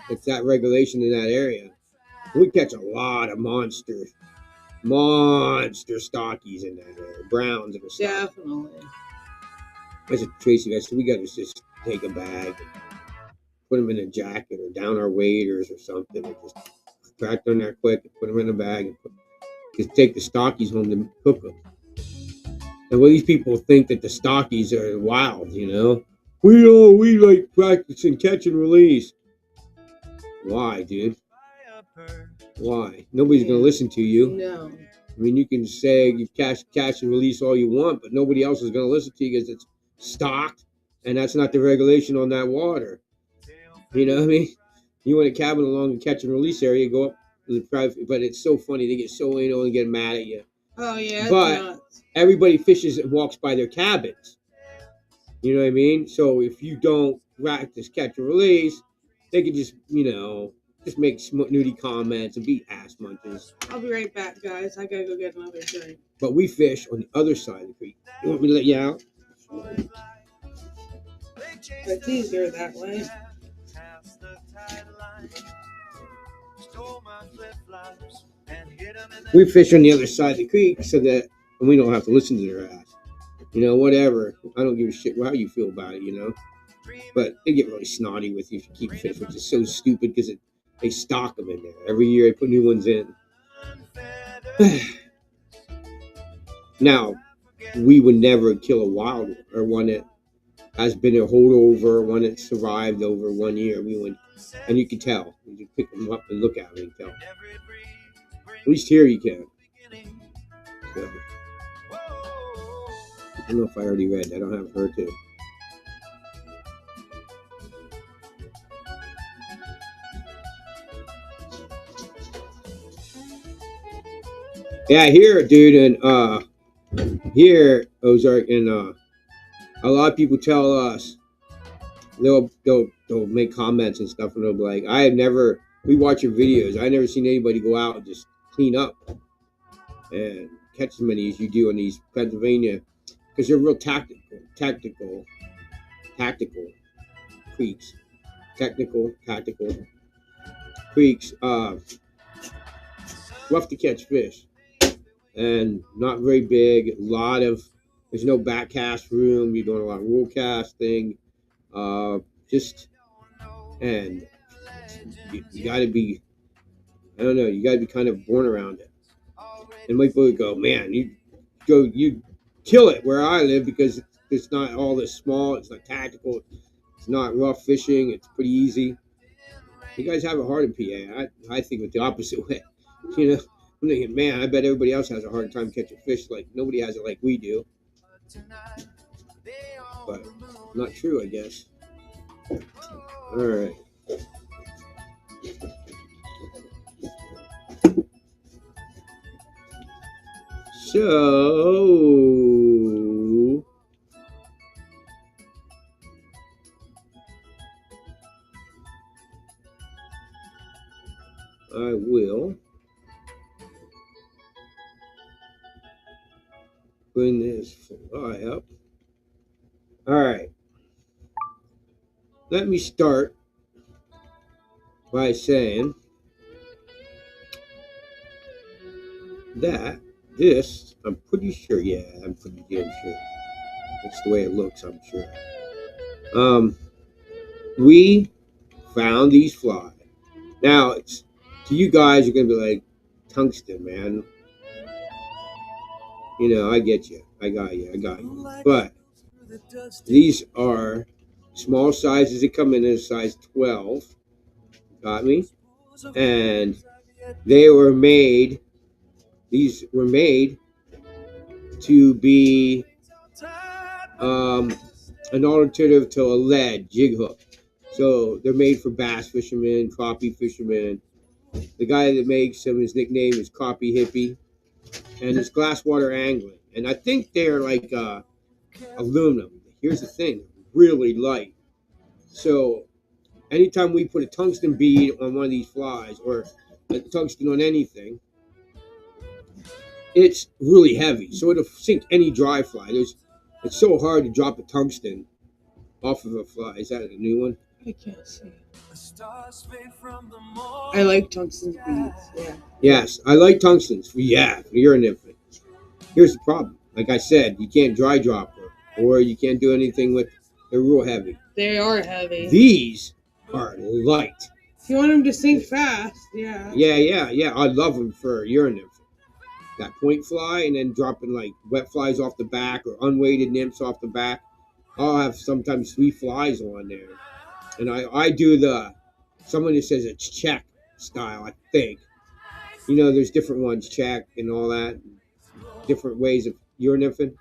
It's that regulation in that area. We catch a lot of monster stockies in that area. Browns and stuff. Definitely. I said, Tracy, we got to just take a bag and put them in a jacket or down our waders or something and just crack them there quick and put them in a bag and just take the stockies home to cook them. And these people think that the stockies are wild, We like practicing catch and release. Why, dude? Why? Nobody's going to listen to you. No. I mean, you can say you catch and release all you want, but nobody else is going to listen to you because it's stocked, and that's not the regulation on that water. You know what I mean? You want a cabin along the catch and release area, go up to the private, but it's so funny. They get so anal and get mad at you. Oh, yeah. But everybody fishes and walks by their cabins. You know what I mean? So if you don't practice catch and release, they can just, just make snooty comments and be ass munchers. I'll be right back, guys. I gotta go get another drink. But we fish on the other side of the creek. You want me to let you out? It's easier that way. We fish on the other side of the creek so that we don't have to listen to their ass. Whatever. I don't give a shit how you feel about it, But they get really snotty with you if you keep fish, which is so stupid because they stock them in there. Every year they put new ones in. Now, we would never kill a wild one or one that has been a holdover, one that survived over 1 year. We would, and you can tell. You can pick them up and look at them and tell. At least here you can. So, I don't know if I already read that. I don't have her too. Yeah, here, dude, and here, Ozark, and a lot of people tell us they'll make comments and stuff, and they'll be like, we watch your videos. I never seen anybody go out and just clean up and catch as many as you do in these Pennsylvania, because they're real tactical creeks, tactical creeks, rough to catch fish. And not very big. There's no back cast room. You're doing a lot of roll casting. And you got to be, I don't know, you got to be kind of born around it. And my boy would go, man, you kill it where I live because it's not all this small, it's not tactical, it's not rough fishing, it's pretty easy. You guys have it hard in PA. I think it's the opposite way. You know, I'm thinking, man, I bet everybody else has a hard time catching fish. Like nobody has it like we do. But not true, I guess. All right. So I will bring this fly up. All right. Let me start by saying that this, I'm pretty sure, yeah, I'm pretty damn sure. That's the way it looks, I'm sure. We found these fly. Now, it's to you guys, you're gonna be like, tungsten, man. You know, I get you. I got you. But these are small sizes that come in as size 12. Got me? And these were made to be an alternative to a lead jig hook. So they're made for bass fishermen, crappie fishermen. The guy that makes them, his nickname is Crappie Hippie, and it's glass water angling. And I think they're like aluminum. Here's the thing, really light. So anytime we put a tungsten bead on one of these flies or a tungsten on anything, it's really heavy. So it'll sink any dry fly. It's so hard to drop a tungsten off of a fly. Is that a new one? I can't see. I like tungsten beads. Yeah. Yes, I like tungstens. Yeah, you're an infant. Here's the problem. Like I said, you can't dry drop them, or you can't do anything with. They're real heavy. They are heavy. These are light. If you want them to sink fast, yeah. Yeah. I love them for you're an infant. That point fly, and then dropping like wet flies off the back or unweighted nymphs off the back. I'll have sometimes 3 flies on there. And I do someone that says it's check style, I think. You know, there's different ones, check and all that. Different ways of you're an infant.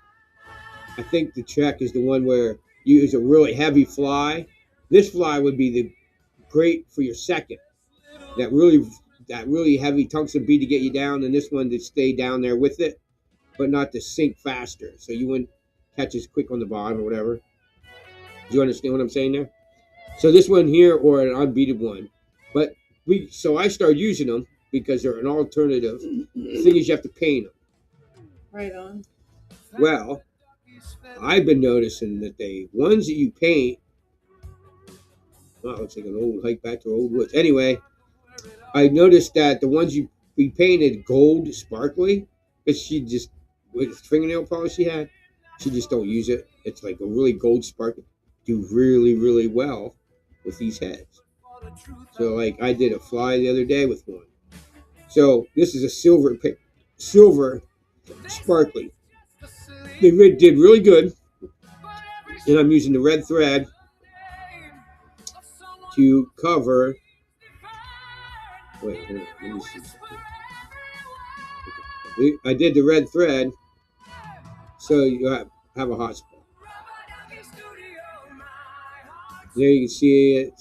I think the check is the one where you use a really heavy fly. This fly would be great for your second. That really heavy tungsten bead to get you down, and this one to stay down there with it, but not to sink faster. So you wouldn't catch as quick on the bottom or whatever. Do you understand what I'm saying there? So this one here, or an unbeaded one. But so I started using them because they're an alternative. The thing is you have to paint them. Right on. Well, I've been noticing that the ones that you paint, well, it looks like an old hike back to old woods. Anyway, I noticed that the ones we painted gold sparkly, because she just, with fingernail polish she had, she just don't use it. It's like a really gold sparkly. Do really, really well with these heads. So like I did a fly the other day with one. So this is a silver sparkly. They did really good. And I'm using the red thread to cover. Wait, hold on, let me see. I did the red thread so you have a hot spot. There you can see it.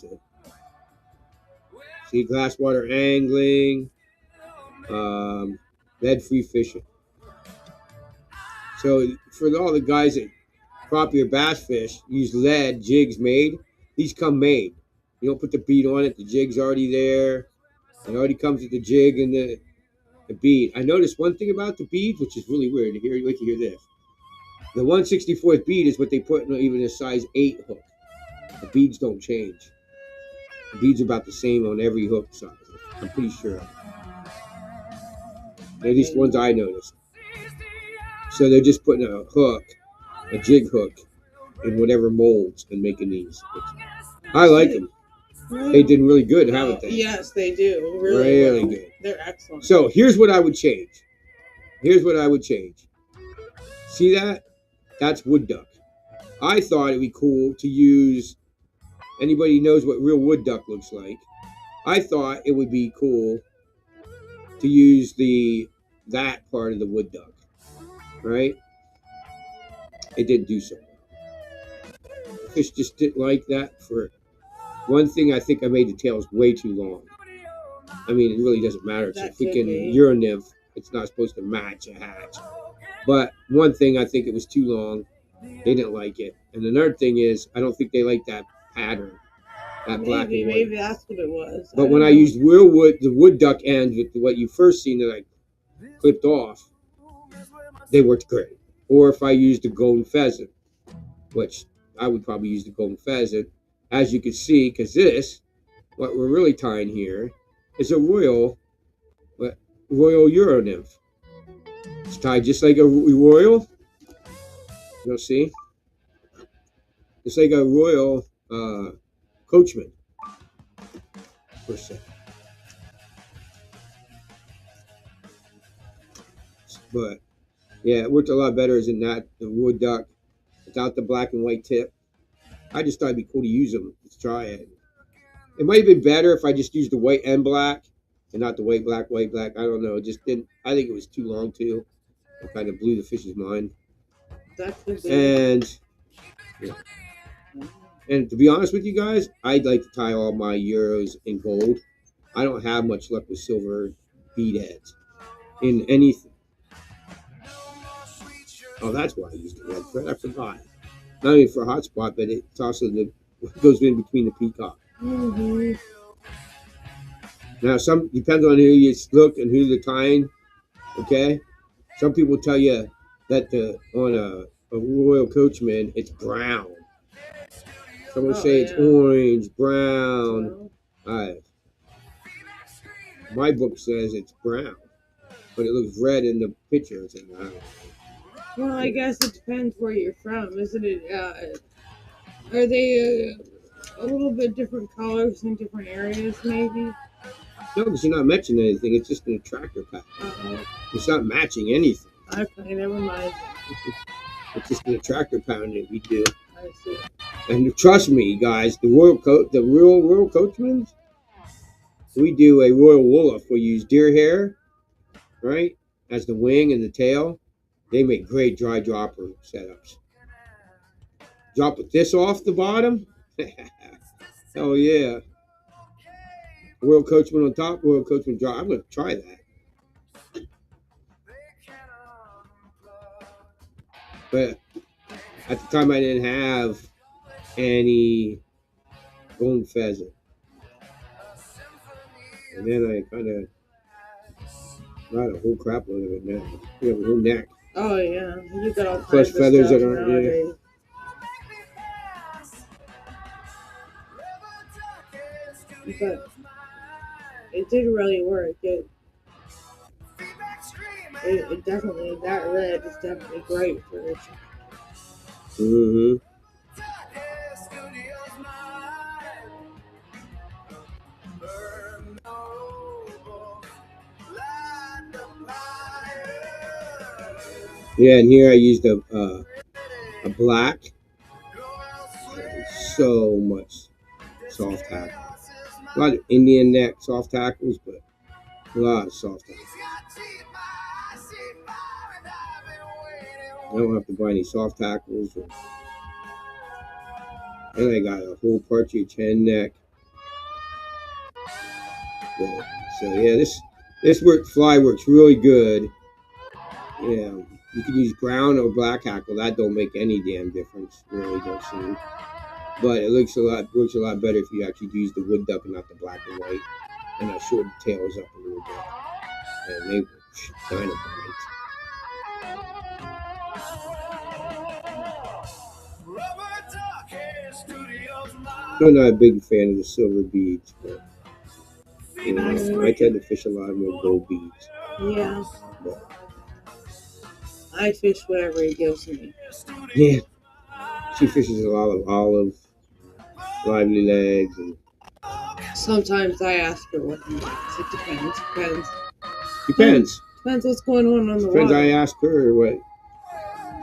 See glass water angling, lead-free fishing. So for all the guys that crappie or bass fish use lead jigs made, these come made. You don't put the bead on it. The jig's already there. It already comes with the jig and the bead. I noticed one thing about the beads, which is really weird. Wait to hear this. The 1/64th bead is what they put in even a size 8 hook. The beads don't change. The beads are about the same on every hook size. I'm pretty sure. At least the ones I noticed. So they're just putting a jig hook in whatever molds and making these. I like them. They did really good, haven't they? Yes, they do. Really well. Good. They're excellent. So here's what I would change. See that? That's wood duck. I thought it'd be cool to use. Anybody knows what real wood duck looks like? I thought it would be cool to use that part of the wood duck, right? It didn't do so well. The fish just didn't like that. For one thing, I think I made the tails way too long. I mean, it really doesn't matter. It's a freaking uronymph. It's not supposed to match a hatch. But one thing, I think it was too long. They didn't like it. And another thing is, I don't think they like that pattern, that black and white. Maybe that's what it was. But when I used real wood, the wood duck ends with what you first seen that I clipped off, they worked great. Or if I used a golden pheasant, which I would probably use the golden pheasant, as you can see, because what we're really tying here, is a royal uronymph. It's tied just like a royal. You'll see. It's like a royal coachman, per se. But yeah, it worked a lot better than that. The wood duck without the black and white tip. I just thought it'd be cool to use them. Let's try it. It might have been better if I just used the white and black and not the white, black. I don't know. It just didn't. I think it was too long too. It kind of blew the fish's mind. And to be honest with you guys, I'd like to tie all my euros in gold. I don't have much luck with silver bead heads in anything. Oh, that's why I used the red thread. I forgot. Not only for hotspot, but it's also what goes in between the peacock. Mm-hmm. Now, some depends on who you look and who they're tying. Okay, some people tell you that on a royal coachman it's brown. Some will say it's orange, brown. My book says it's brown, but it looks red in the picture. It's like, well, I guess it depends where you're from, isn't it? Are they a little bit different colors in different areas, maybe? No, because you're not matching anything. It's just an attractor pattern. It's not matching anything. Okay, never mind. It's just an attractor pattern that we do. I see. And trust me, guys, the royal coachmans, we do a royal wolof. We use deer hair, right, as the wing and the tail. They make great dry dropper setups. Drop this off the bottom. Hell yeah. Royal coachman on top, royal coachman drop. I'm going to try that. But at the time, I didn't have any golden pheasant. And then I kind of got a whole crap load of it now. You have a whole neck. Oh, yeah. You got all plus kinds feathers of stuff that aren't nowadays. But it did really work. It definitely, that red is definitely great for it. Mm-hmm. Yeah, and here I used a black. So much soft tackle. A lot of Indian neck soft tackles, but a lot of soft tackles. I don't have to buy any soft tackles. And I got a whole partridge hen neck. But, so yeah, this fly works really good. Yeah, you can use brown or black hackle. That don't make any damn difference. Really don't seem. But it works a lot better if you actually use the wood duck and not the black and white. And I shorten the tails up a little bit. And they were dynamite. I'm not a big fan of the silver beads, but you know, I tend to fish a lot more gold beads. Yeah. But I fish whatever he gives me. Yeah. She fishes a lot of olive, lively legs, and Sometimes I ask her what he wants. It depends. depends. Depends what's going on the Depends. water. I ask her what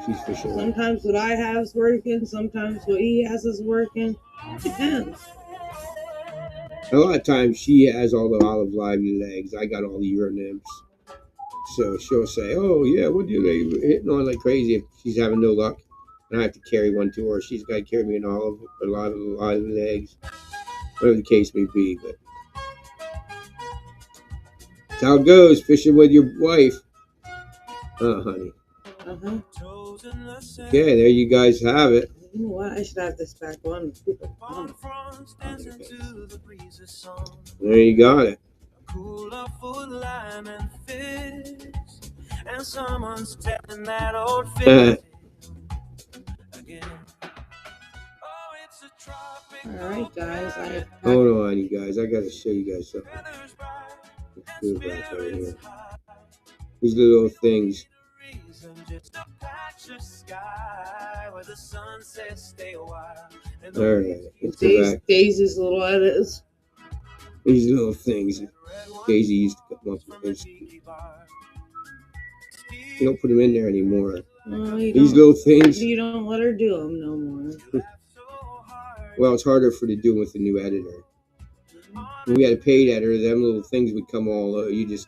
she's fishing. Sometimes what I have is working. Sometimes what he has is working. Depends. A lot of times she has all the olive lively legs. I got all the urinimps. So she'll say, "Oh yeah, what do they hitting on like crazy?" If she's having no luck, and I have to carry one to her, she's got to carry me an olive, a lot of lively legs, whatever the case may be. But that's how it goes fishing with your wife, honey. Okay, there you guys have it. You know what? I should have this back on. There you got it. Cooler food, lime and fish, and someone's telling that old fish again. Oh, it's a tropical. All right, guys. Hold on, you guys. I gotta show you guys something. Let's do that right here. These little things. Alright, let's go back. Daisy's little edits. These little things Daisy used to come up with. You don't put them in there anymore. These little things. You don't let her do them no more. Well, it's harder for to do with the new editor. When we had a paid editor, them little things would come all. You just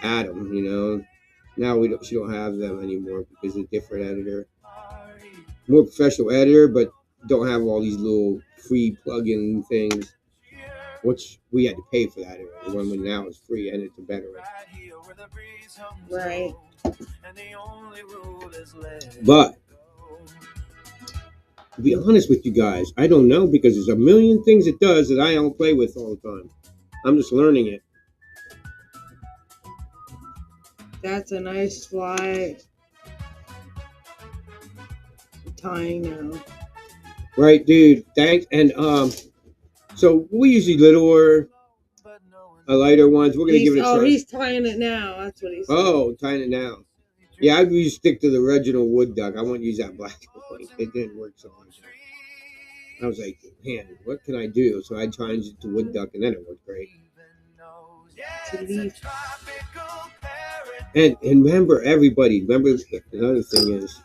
add them, you know. Now she don't have them anymore because it's a different editor, more professional editor, but don't have all these little free plug-in things. Which we had to pay for that editor. The one now is free and it's a better one. Right. But to be honest with you guys, I don't know because there's a million things it does that I don't play with all the time. I'm just learning it. That's a nice fly tying now. Right, dude. Thanks. And so we usually littler, lighter ones. We're gonna give it a try. Oh, he's tying it now. That's what he said. Oh, tying it now. Yeah, I usually stick to the original wood duck. I won't use that black one. It didn't work so much. I was like, man, what can I do? So I changed it to wood duck, and then it worked great. And remember, everybody, another thing is,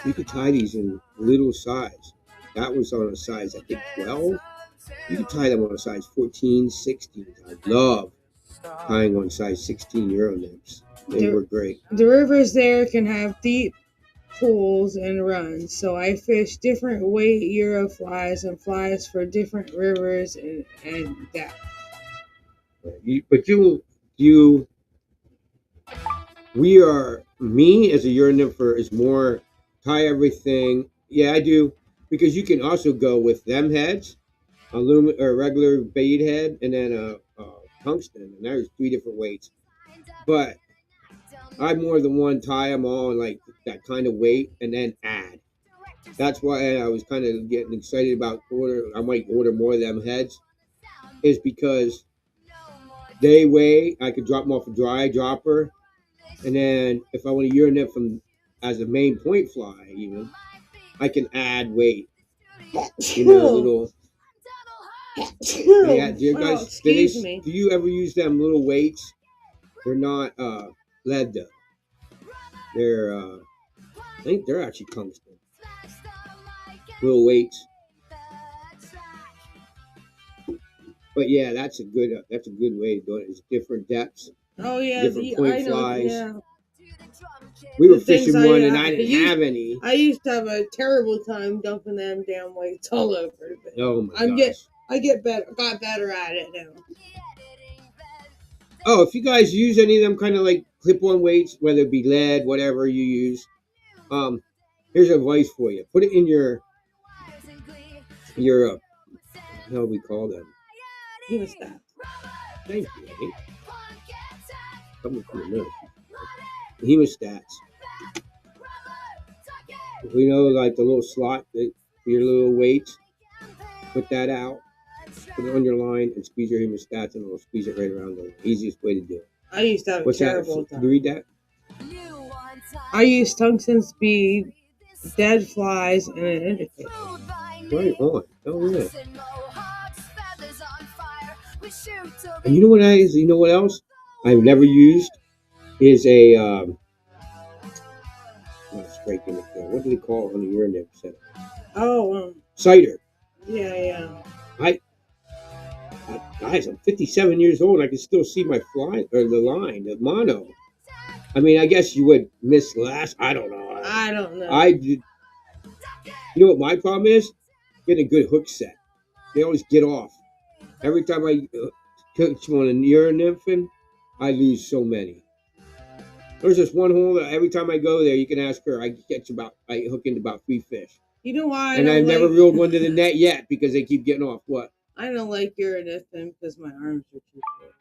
you could tie these in little size. That was on a size, I think, 12. You could tie them on a size 14, 16. I love tying on size 16 Euro nips. They were great. The rivers there can have deep pools and runs, so I fish different weight Euro flies and flies for different rivers and depth. Me as a Euro nympher is more tie everything. Yeah, I do, because you can also go with them heads, or regular bead head, and then a tungsten, and there's 3 different weights. But I more than one tie them all in like that kind of weight and then add. That's why I was kind of getting excited about I might order more of them heads, is because they weigh. I could drop them off a dry dropper, and then if I want to Euro nymph from as a main point fly, even I can add weight. You know, little. Yeah, do you guys? Do you ever use them little weights? They're not lead though. They're I think they're actually tungsten. Little weights. But yeah, that's a good way to do it. It's different depths. Oh yeah, different point flies. Yeah. We were fishing one and I didn't have any. I used to have a terrible time dumping them damn weights all over. Oh my gosh. I got better at it now. Oh, if you guys use any of them kind of like clip-on weights, whether it be lead, whatever you use, here's advice for you. Put it in your how do we call them? Hemostats. Thank you, Eddie. Coming from the nose. Hemostats. We know, like the little slot for your little weights. Put that out. Put it on your line and squeeze your hemostats, and it'll squeeze it right around the easiest way to do it. I used to have a terrible time. Can you read that? I use tungsten speed dead flies, and an indicator. Right on. Oh yeah. And you know what you know what else I've never used is a not striking it there. What do they call it on the urinary setup? Oh, cider. Yeah. Guys, I'm 57 years old and I can still see my the mono. I mean, I guess you would miss last. I don't know. I don't know. I did. You know what my problem is? Getting a good hook set. They always get off. Every time I catch one in urine I lose so many. There's this one hole that every time I go there, you can ask her. I hook into about 3 fish. You know why? And I've never reeled one to the net yet because they keep getting off. What? I don't like urination because my arms are too short.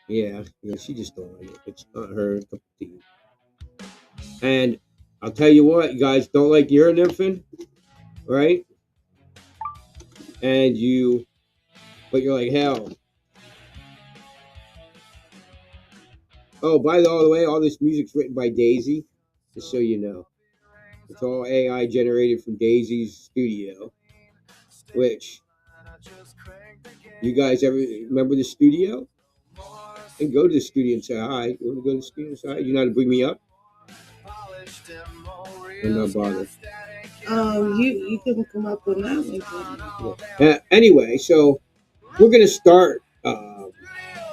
Yeah, she just don't like it. It's not her cup of tea. And I'll tell you what, you guys don't like urination, right? But you're like, hell. Oh, by the way, all this music's written by Daisy, just so you know. It's all AI generated from Daisy's studio, which, you guys ever remember the studio? And go to the studio and say hi. You want to go to the studio and say hi? You know how to bring me up? And not bother. You can come up with that. Yeah. Anyway, so we're going to start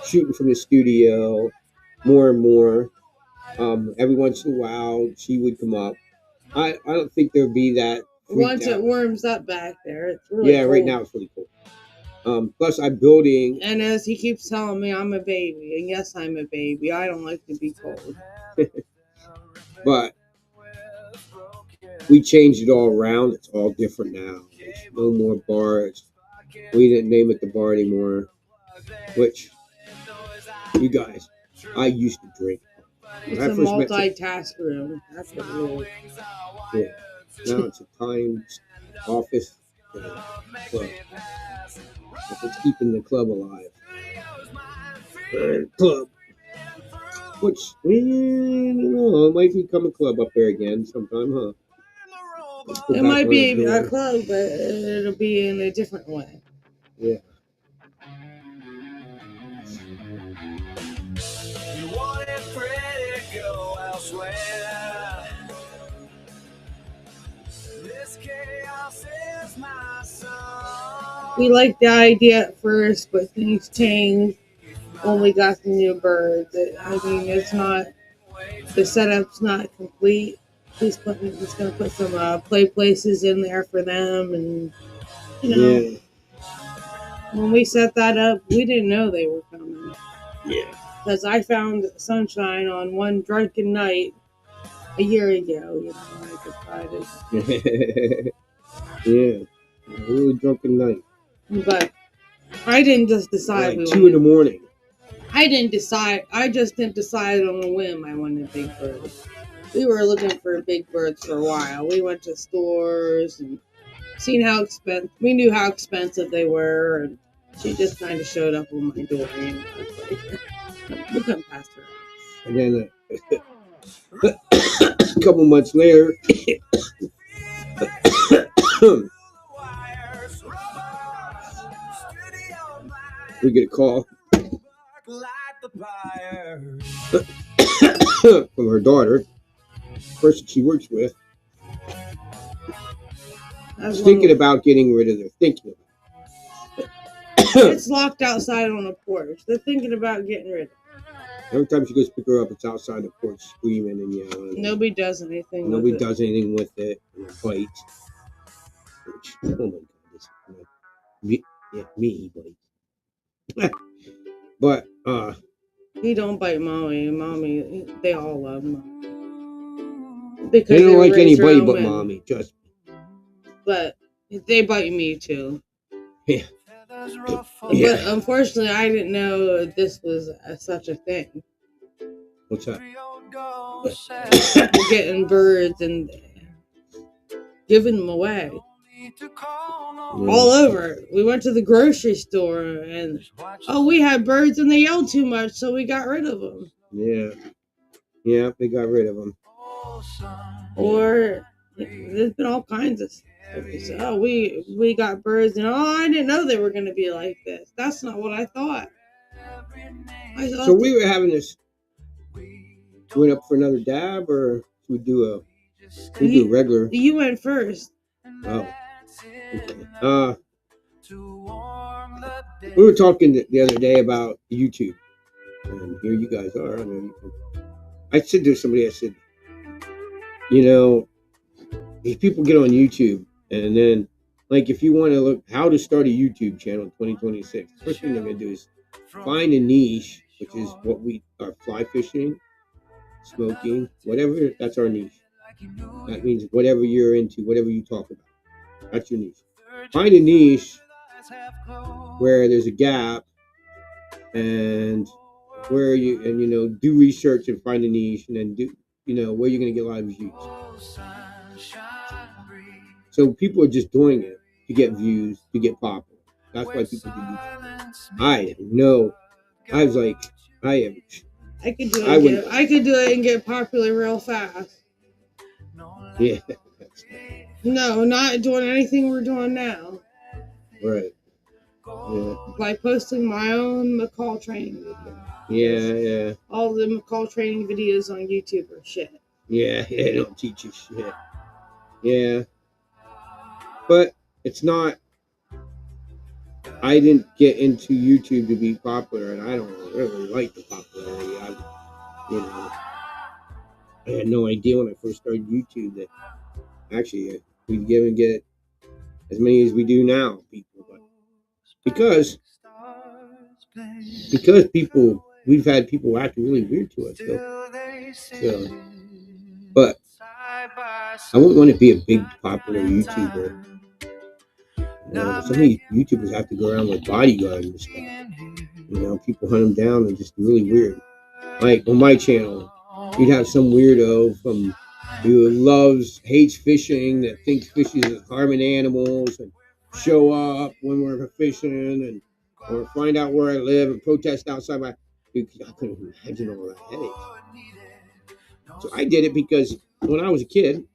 shooting from the studio more and more. Every once in a while, she would come up. I don't think there'd be that. Once it warms up back there, it's really cold. Right now it's really cold. Plus, I'm building. And as he keeps telling me, I'm a baby. And yes, I'm a baby. I don't like to be cold. But we changed it all around. It's all different now. There's no more bars. We didn't name it the bar anymore. Which, you guys, I used to drink. It's a multitask room. That's what it is. Yeah. Now it's a Times office club. It's keeping the club alive. Club. Which, I don't know, it might become a club up there again sometime, huh? It might be a club, but it'll be in a different way. Yeah. You want it pretty, go elsewhere. This chaos is my song. We liked the idea at first, but things changed when we got the new birds. I mean, it's not, the setup's not complete. He's going to put some play places in there for them, and when we set that up, we didn't know they were coming. Yeah. Because I found sunshine on one drunken night a year ago. I decided. Yeah, a really drunken night. But I didn't just decide. Like 2 in the morning. I didn't decide. I just didn't decide on a whim I wanted big birds. We were looking for big birds for a while. We went to stores and seen how expensive. We knew how expensive they were, and she just kind of showed up on my door. We couldn't pass her. And then a couple months later, we get a call from her daughter, person she works with, thinking about getting rid of their It's locked outside on the porch. They're thinking about getting rid of it. Every time she goes to pick her up, it's outside the porch screaming and yelling. Nobody does anything. Nobody does anything with it. And it bites. Oh my God! Me bites. But he don't bite mommy. Mommy, they all love mommy. They don't like anybody but mommy. Just. But they bite me too. Yeah. But unfortunately, I didn't know this was such a thing. What's that? Getting birds and giving them away. All over. We went to the grocery store and we had birds and they yelled too much, so we got rid of them. Yeah, they got rid of them. Or there's been all kinds of stories. Oh, we got birds, and I didn't know they were going to be like this. That's not what I thought. So we were having this. Went up for another dab, or should we do a regular? You went first. Oh, okay. We were talking the other day about YouTube, and here you guys are. I said to somebody, I said, if people get on YouTube, and then, like, if you want to look how to start a YouTube channel in 2026, the first thing they're going to do is find a niche, which is what we are: fly fishing, smoking, whatever. That's our niche. That means whatever you're into, whatever you talk about. That's your niche. Find a niche where there's a gap, and where do research and find a niche, and then do where you're going to get a lot of views. So people are just doing it to get views, to get popular. That's why people do YouTube. I was like, I could do it and get popular real fast. Yeah. No, not doing anything we're doing now. Right. Yeah. Like posting my own McCall training videos. Yeah. All the McCall training videos on YouTube are shit. Yeah, they don't teach you shit. Yeah. But it's not. I didn't get into YouTube to be popular, and I don't really like the popularity. I had no idea when I first started YouTube that actually we'd get as many as we do now, people. But because we've had people act really weird to us. So, but I wouldn't want to be a big popular YouTuber. Some of these YouTubers have to go around with bodyguards and stuff. People hunt them down and just really weird. Like on my channel, you'd have some weirdo who hates fishing, that thinks fishing is harming animals, and show up when we're fishing or find out where I live and protest outside my. I couldn't imagine all that headache. So I did it because when I was a kid,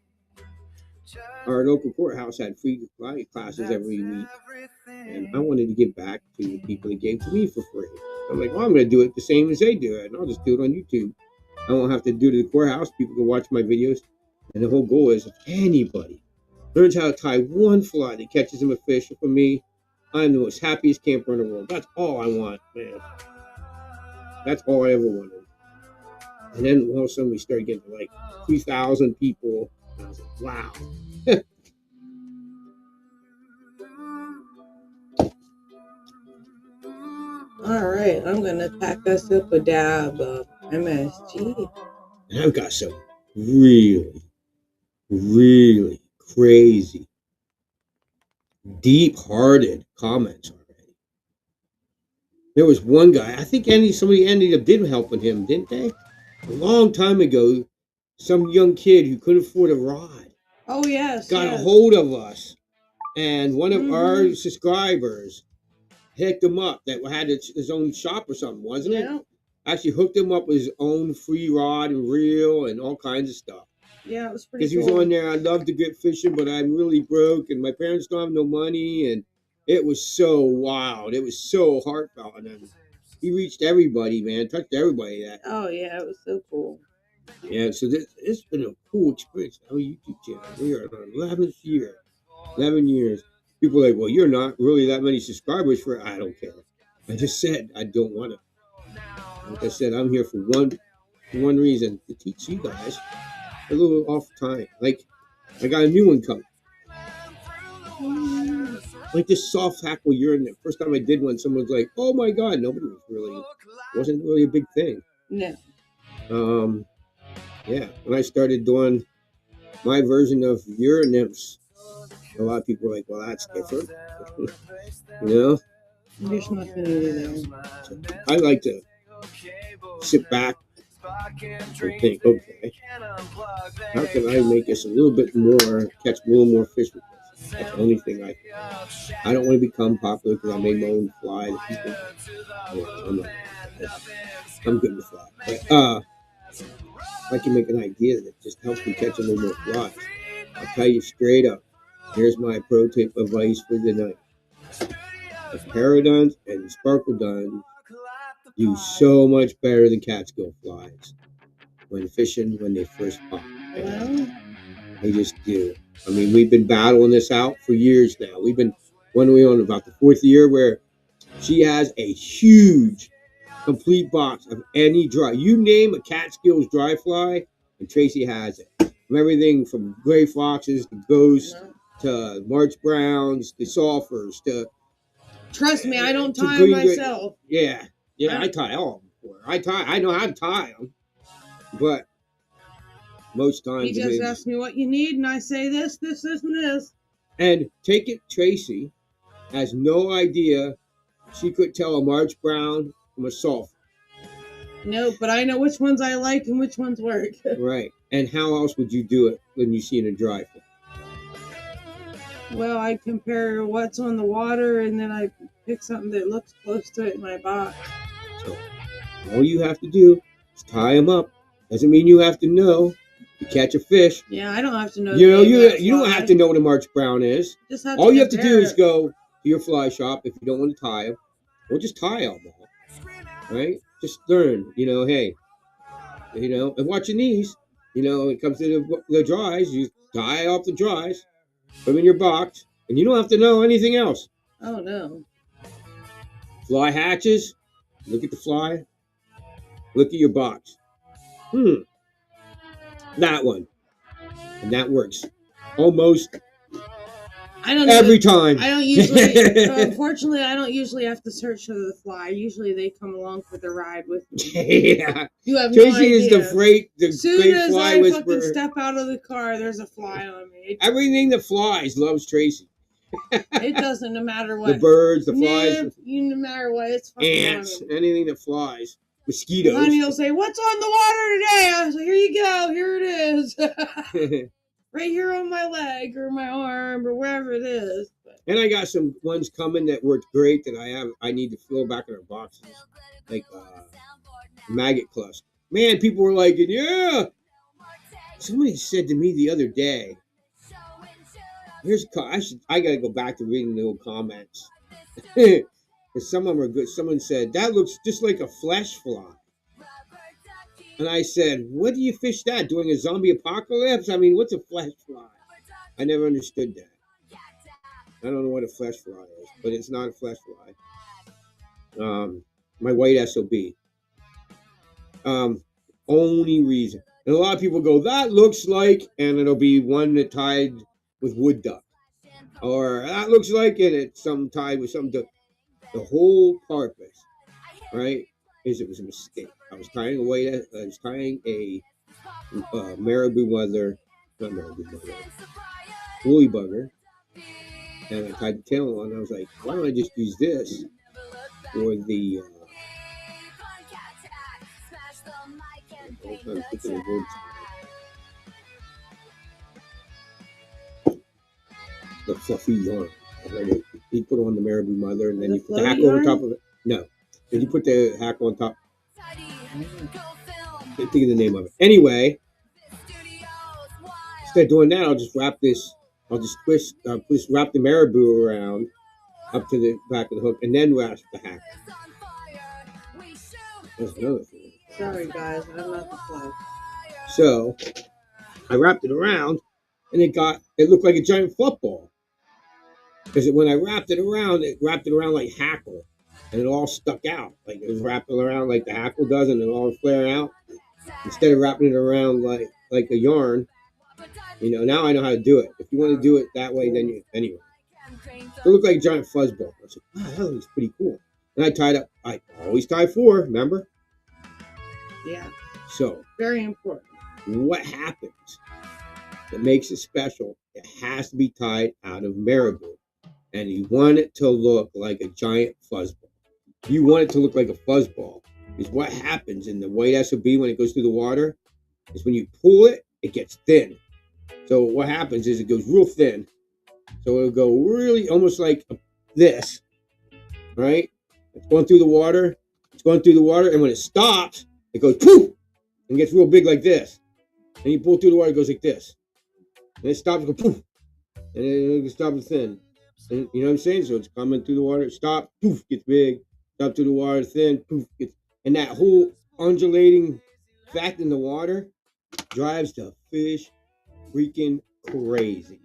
our local courthouse had free flying classes every week, and I wanted to give back to the people that gave to me for free. I'm like, well, I'm going to do it the same as they do it, and I'll just do it on YouTube. I won't have to do it at the courthouse. People can watch my videos, and the whole goal is if anybody learns how to tie one fly that catches them a fish from me, I'm the most happiest camper in the world. That's all I want, man. That's all I ever wanted. And then all of a sudden we started getting like 3,000 people. And I was like, wow. All right, I'm going to pack us up a dab of MSG. And I've got some really, really crazy, deep-hearted comments already. There was one guy, I think somebody ended up helping him, didn't they? A long time ago, some young kid who couldn't afford a rod. Oh, yes. Got a hold of us. And one of our subscribers hooked him up that had his own shop or something, wasn't it? Yeah. Actually hooked him up with his own free rod and reel and all kinds of stuff. Yeah, it was pretty cool. Because he was on there, I love to get fishing, but I'm really broke, and my parents don't have no money, and it was so wild. It was so heartfelt. And he reached everybody, man, touched everybody. Oh, yeah, it was so cool. Yeah, so it's been a cool experience. Our YouTube channel. We are in our 11th year. 11 years. People are like, well, you're not really that many subscribers for it. I don't care. I just said I don't want to. Like I said, I'm here for one reason, to teach you guys a little off time. Like, I got a new one coming. Like this soft hackle urine. The first time I did one, someone was like, oh my God, wasn't really a big thing. No. Yeah, when I started doing my version of urine nymphs, a lot of people were like, well, that's different. There's nothing new there. So I like to sit back and think, okay, how can I make this a little bit more, catch a little more fish with this? That's the only thing I don't want to become popular because I made my own fly. I'm good with that. But, I can make an idea that just helps me catch a little more flies. I'll tell you straight up. Here's my pro tip advice for the night. The paradons and sparkle duns do so much better than catskill flies when fishing when they first pop. Well, They just do. I mean, we've been battling this out for years now. When are we on about the 4th year where she has a huge complete box of any dry. You name a Catskills dry fly, and Tracy has it. From everything from gray foxes to ghosts to March Browns to sulfurs to. Trust me, I don't to tie them green gra- myself. Yeah, I tie all of them for her. I know how to tie them, but most times He just asks me what you need, and I say this, and this. And take it, Tracy has no idea. She could tell a March Brown from a sulfur. No, but I know which ones I like and which ones work. Right. And how else would you do it when you see in a dry fly? Well, I compare what's on the water, and then I pick something that looks close to it in my box. So all you have to do is tie them up. Doesn't mean you have to know. You catch a fish. Yeah, I don't have to know. You know, you don't have to know what a March Brown is. Just have all you have to do it. is go to your fly shop if you don't want to tie them, or just tie them all. Right? Just learn. You know, hey, you know, and watching these. You know, when it comes to the dries, you tie off the dries, put them in your box, and you don't have to know anything else. Oh no. Fly hatches. Look at the fly. Look at your box. That one. And that works almost every time. I don't usually, unfortunately, I don't usually have to search for the fly. Usually they come along for the ride with me. Yeah. You have Tracy no idea. is the great Soon as fly I whisperer. fucking step out of the car, there's a fly on me. Everything that flies loves Tracy. It doesn't, no matter what. The birds, the flies. No matter what, it's fucking ants, anything that flies. Mosquitoes. Honey will say, "What's on the water today?" I was like, "Here you go. Here it is." Right here on my leg or my arm or wherever it is. And I got some ones coming that worked great that I need to fill back in our boxes. Like maggot cluster. Man, people were like, yeah. Somebody said to me the other day, I gotta go back to reading the old comments. Because some of them are good. Someone said, that looks just like a flesh fly. And I said, what do you fish that? During a zombie apocalypse? I mean, what's a flesh fly? I never understood that. I don't know what a flesh fly is, but it's not a flesh fly. My white SOB. Only reason. And a lot of people go, that looks like, and it'll be one that tied with wood duck. Or that looks like, and it's some tied with some duck. The whole purpose, right, is it was a mistake. I was tying a marabou mother, not marabou mother, woolly bugger, and I tied the tail on. I was like, why don't I just use this for the fluffy yarn. You put on the marabou mother, and then you put the hackle on top of it. No, then you put the hackle on top. Can't think of the name of it. Anyway, instead of doing that, I'll just wrap this. I'll just wrap the marabou around up to the back of the hook, and then wrap the hackle. That's another thing. Sorry, guys, I'm not the fly. So I wrapped it around, and it looked like a giant football. Because when I wrapped it around like hackle, and it all stuck out. Like it was wrapping around like the hackle does, and it all flare out. Instead of wrapping it around like a yarn, you know, now I know how to do it. If you want to do it that way, then anyway. It looked like a giant fuzzball. I was like, wow, that looks pretty cool. And I tied up, I always tie 4, remember? Yeah. So. Very important. What happens that makes it special, it has to be tied out of marabou. And you want it to look like a giant fuzzball. You want it to look like a fuzzball. Because what happens in the white SOB when it goes through the water is when you pull it, it gets thin. So what happens is it goes real thin. So it'll go really almost like this, right? It's going through the water. And when it stops, it goes poof, and gets real big like this. And you pull through the water, it goes like this. And it stops, go poof. And it stops thin. And you know what I'm saying? So it's coming through the water, stop, poof, gets big. Stop through the water, thin, poof, gets. And that whole undulating fact in the water drives the fish freaking crazy.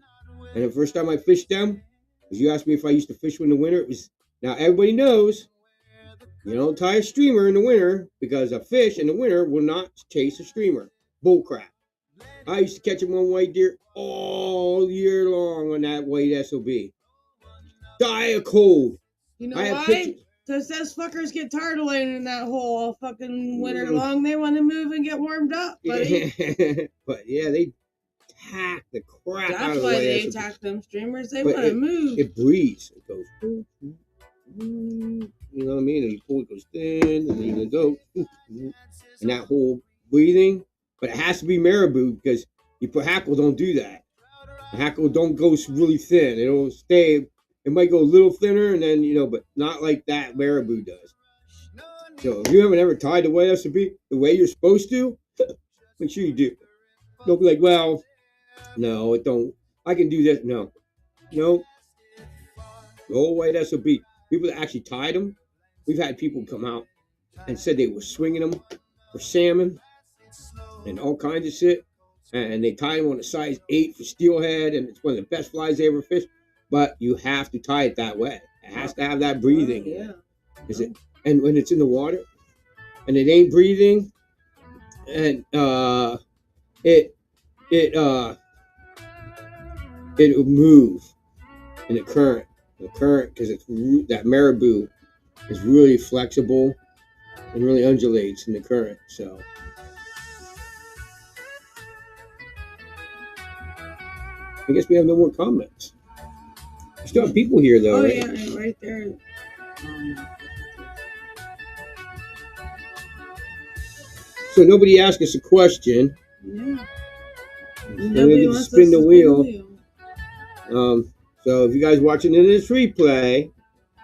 And the first time I fished them, because you asked me if I used to fish in the winter, it was, now everybody knows you don't tie a streamer in the winter because a fish in the winter will not chase a streamer. Bull crap. I used to catch them on white deer all year long on that white SOB. Die of cold. You know why? Because those fuckers get tired of laying in that hole all fucking winter long. They want to move and get warmed up, buddy. But yeah, they attack the crap out of That's the why white they SOB. attack them streamers. They want to move. It breathes. It goes, you know what I mean? And you pull, it goes thin, and then you go, and that whole breathing. But it has to be marabou because you put hackle don't do that. The hackle don't go really thin. It'll stay. It might go a little thinner, and then but not like that marabou does. So if you haven't ever tied the white SOB the way you're supposed to, make sure you do. Don't be like, well, no, it don't. I can do this. No. The whole white SOB. People that actually tied them, we've had people come out and said they were swinging them for salmon and all kinds of shit. And they tied them on a size 8 for steelhead, and it's one of the best flies they ever fished. But you have to tie it that way. It has to have that breathing. Yeah. Is it? And when it's in the water, and it ain't breathing, and it'll move in the current. The current, because it's that marabou is really flexible and really undulates in the current. So I guess we have no more comments. We still have people here though, right? Yeah, right there. So nobody asked us a question. Yeah. Nobody wants to spin the wheel. So if you guys watching in this replay,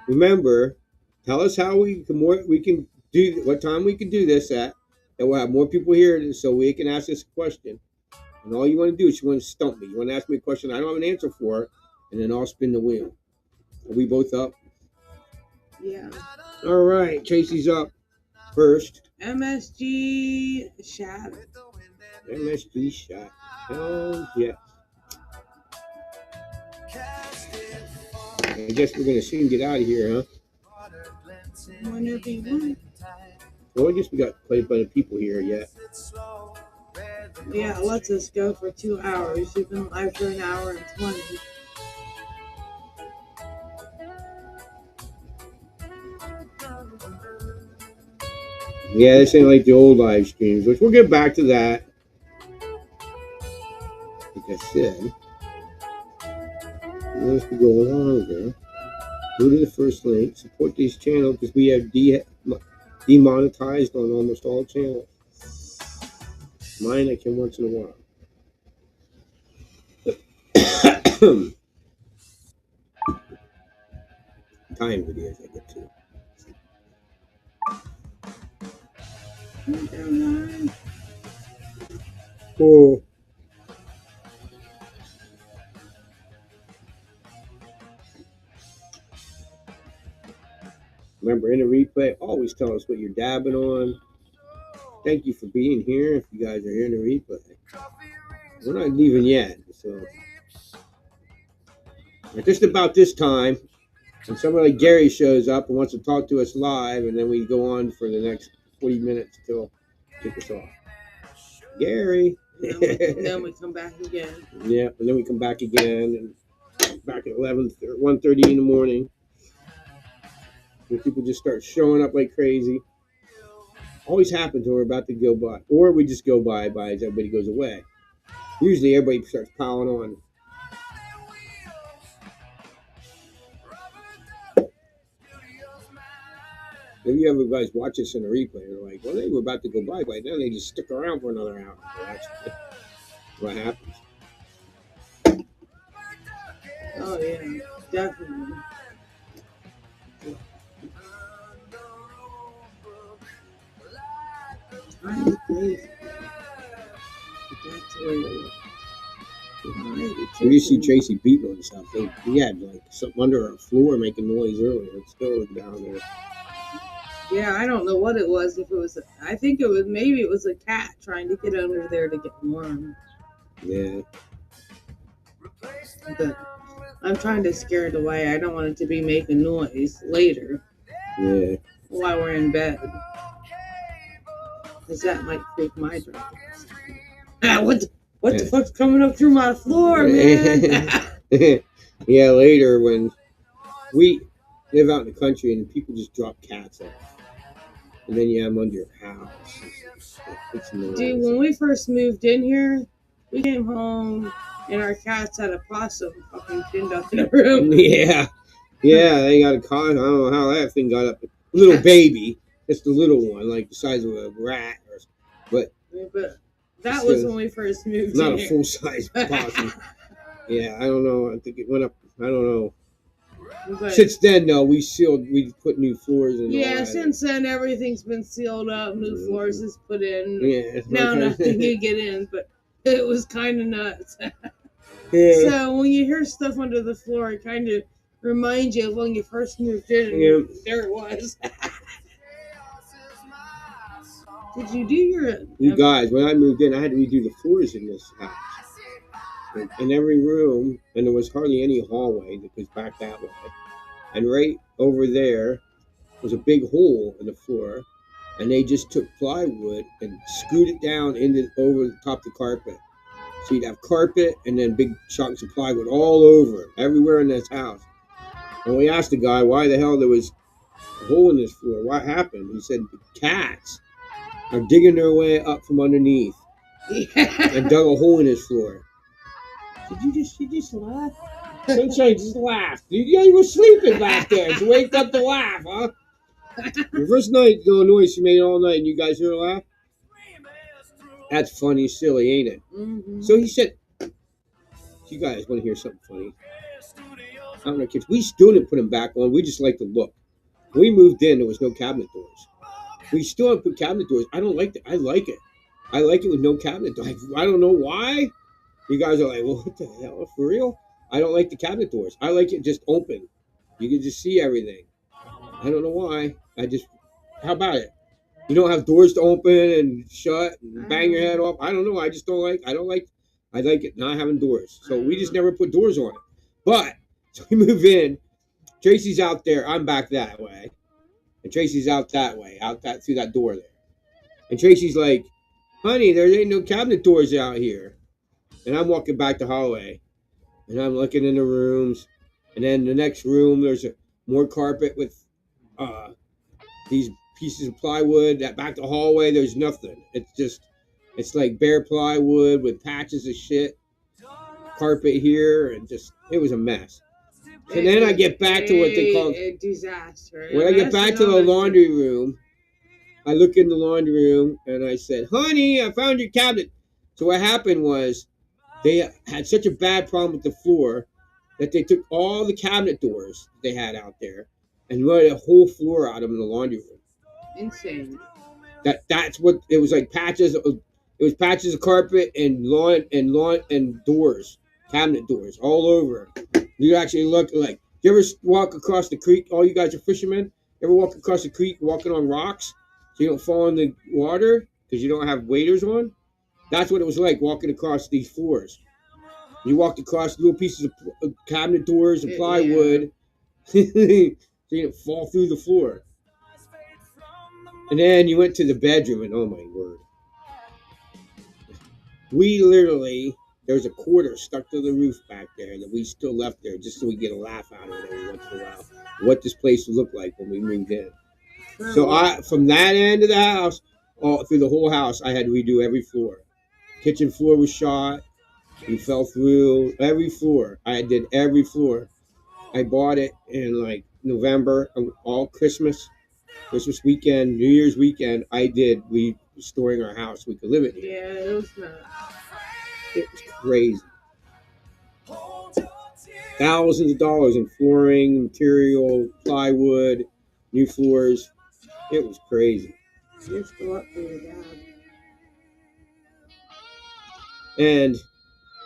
remember, tell us how we can do, what time we can do this at, and we'll have more people here so we can ask this question. And all you want to do is you want to stump me. You want to ask me a question I don't have an answer for, and then I'll spin the wheel. Are we both up? Yeah. All right, Tracy's up first. MSG shot. MSG shot. Oh yeah. I guess we're gonna soon get out of here, huh? Whenever you want. Well, I guess we got quite a bunch of people here yet. Yeah, it lets us go for 2 hours. You've been live for 1 hour and 20. Yeah, this ain't like the old live streams, which we'll get back to that. Like I said, once we go longer, go to the first link, support these channels because we have demonetized on almost all channels. Mine I can once in a while. Time videos I get to. Oh. Remember, in the replay, always tell us what you're dabbing on. Thank you for being here. If you guys are here in the replay, we're not leaving yet. So, at just about this time, and somebody like Gary shows up and wants to talk to us live, and then we go on for the next 40 minutes till kick us off. Gary. Then we come back again. Yeah, and then we come back again, and back at 1:30 in the morning. When people just start showing up like crazy. Always happens when we're about to go by. Or we just go by as everybody goes away. Usually everybody starts piling on. Maybe you ever guys watch this in a replay and are like, well, they were about to go by then they just stick around for another hour. Well, that's what happens. Oh, yeah, definitely. Time is crazy. We used to see Tracy beating on stuff. He had like something under our floor making noise earlier. It's still down there. Yeah, I don't know what it was. If it was, I think it was, maybe it was a cat trying to get under there to get warm. Yeah. But I'm trying to scare it away. I don't want it to be making noise later. Yeah. While we're in bed. Because that might freak my dragons. What the fuck's coming up through my floor, man? Yeah, later when we live out in the country and people just drop cats off. And then you have them under your house. It's Dude, when we first moved in here, we came home and our cats had a possum fucking pinned up in the room. Yeah. Yeah, they got a car. I don't know how that thing got up. Little baby. Just a little one, like the size of a rat. But that was when we first moved in. Not a full size possum. Yeah, I don't know. I think it went up. I don't know. But since then, though, we put new floors in. Yeah, since then everything's been sealed up. New floors is put in. Yeah, now nothing you get in, but it was kind of nuts. Yeah. So when you hear stuff under the floor, it kind of reminds you of when you first moved in. Yeah. There it was. Did you do your? You guys, when I moved in, I had to redo the floors in this house. In every room, and there was hardly any hallway that goes back that way. And right over there was a big hole in the floor, and they just took plywood and screwed it down over the top of the carpet. So you'd have carpet and then big chunks of plywood all over, everywhere in this house. And we asked the guy why the hell there was a hole in this floor. What happened? He said the cats are digging their way up from underneath and dug a hole in his floor. Did you just laugh? Sunshine just laughed. You were sleeping back there. You wake up to laugh, huh? The first night, no noise she made all night, and you guys hear her laugh? That's funny, silly, ain't it? Mm-hmm. So he said, you guys want to hear something funny? I don't know, kids. We still didn't put them back on. We just like to look. When we moved in, there was no cabinet doors. We still haven't put cabinet doors. I don't like that. I like it. I like it with no cabinet doors. I don't know why. You guys are like, well, what the hell? For real? I don't like the cabinet doors. I like it just open. You can just see everything. I don't know why. How about it? You don't have doors to open and shut and bang your head off. I don't know. I like it not having doors. So we just never put doors on it. But, so we move in. Tracy's out there. I'm back that way. And Tracy's out that way, through that door there. And Tracy's like, honey, there ain't no cabinet doors out here. And I'm walking back the hallway, and I'm looking in the rooms, and then the next room, there's more carpet with these pieces of plywood. That back the hallway, there's nothing. It's like bare plywood with patches of shit, carpet here, and it was a mess. So then I get back to what they call a disaster. When I get back to the laundry room, I look in the laundry room, and I said, honey, I found your cabinet. So what happened was, they had such a bad problem with the floor that they took all the cabinet doors they had out there and run a whole floor out of them in the laundry room. Insane. That's what it was like. Patches. It was patches of carpet and lawn and doors, cabinet doors all over. You actually look like. You ever walk across the creek? All you guys are fishermen. You ever walk across the creek walking on rocks so you don't fall in the water because you don't have waders on? That's what it was like walking across these floors. You walked across little pieces of cabinet doors and plywood so you didn't fall through the floor. And then you went to the bedroom and oh my word. There was a quarter stuck to the roof back there that we still left there just so we get a laugh out of it every once in a while. What this place would look like when we moved in. So from that end of the house, all through the whole house, I had to redo every floor. Kitchen floor was shot. We fell through every floor. I did every floor. I bought it in like November, all Christmas weekend, New Year's weekend. We restoring our house. We could live in here. Yeah, it was nuts. It was crazy. Thousands of dollars in flooring, material, plywood, new floors. It was crazy. You're still up for your dad. And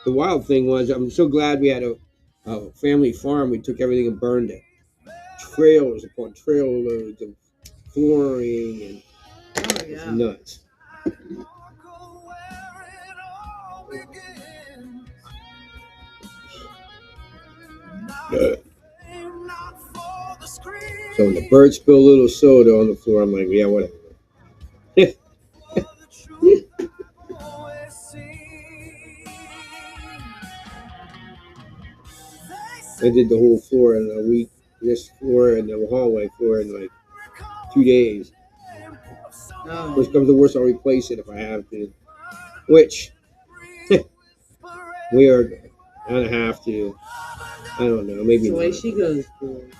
the wild thing was, I'm so glad we had a family farm. We took everything and burned it. Trailers upon trail loads of flooring, and Oh it's yeah. nuts. So when the birds spill a little soda on the floor, I'm like, yeah, whatever. I did the whole floor in a week. This floor and the hallway floor in like 2 days. Oh, Worst comes to worst, I'll replace it if I have to. Which we are gonna have to. I don't know, maybe the way not. she goes through it.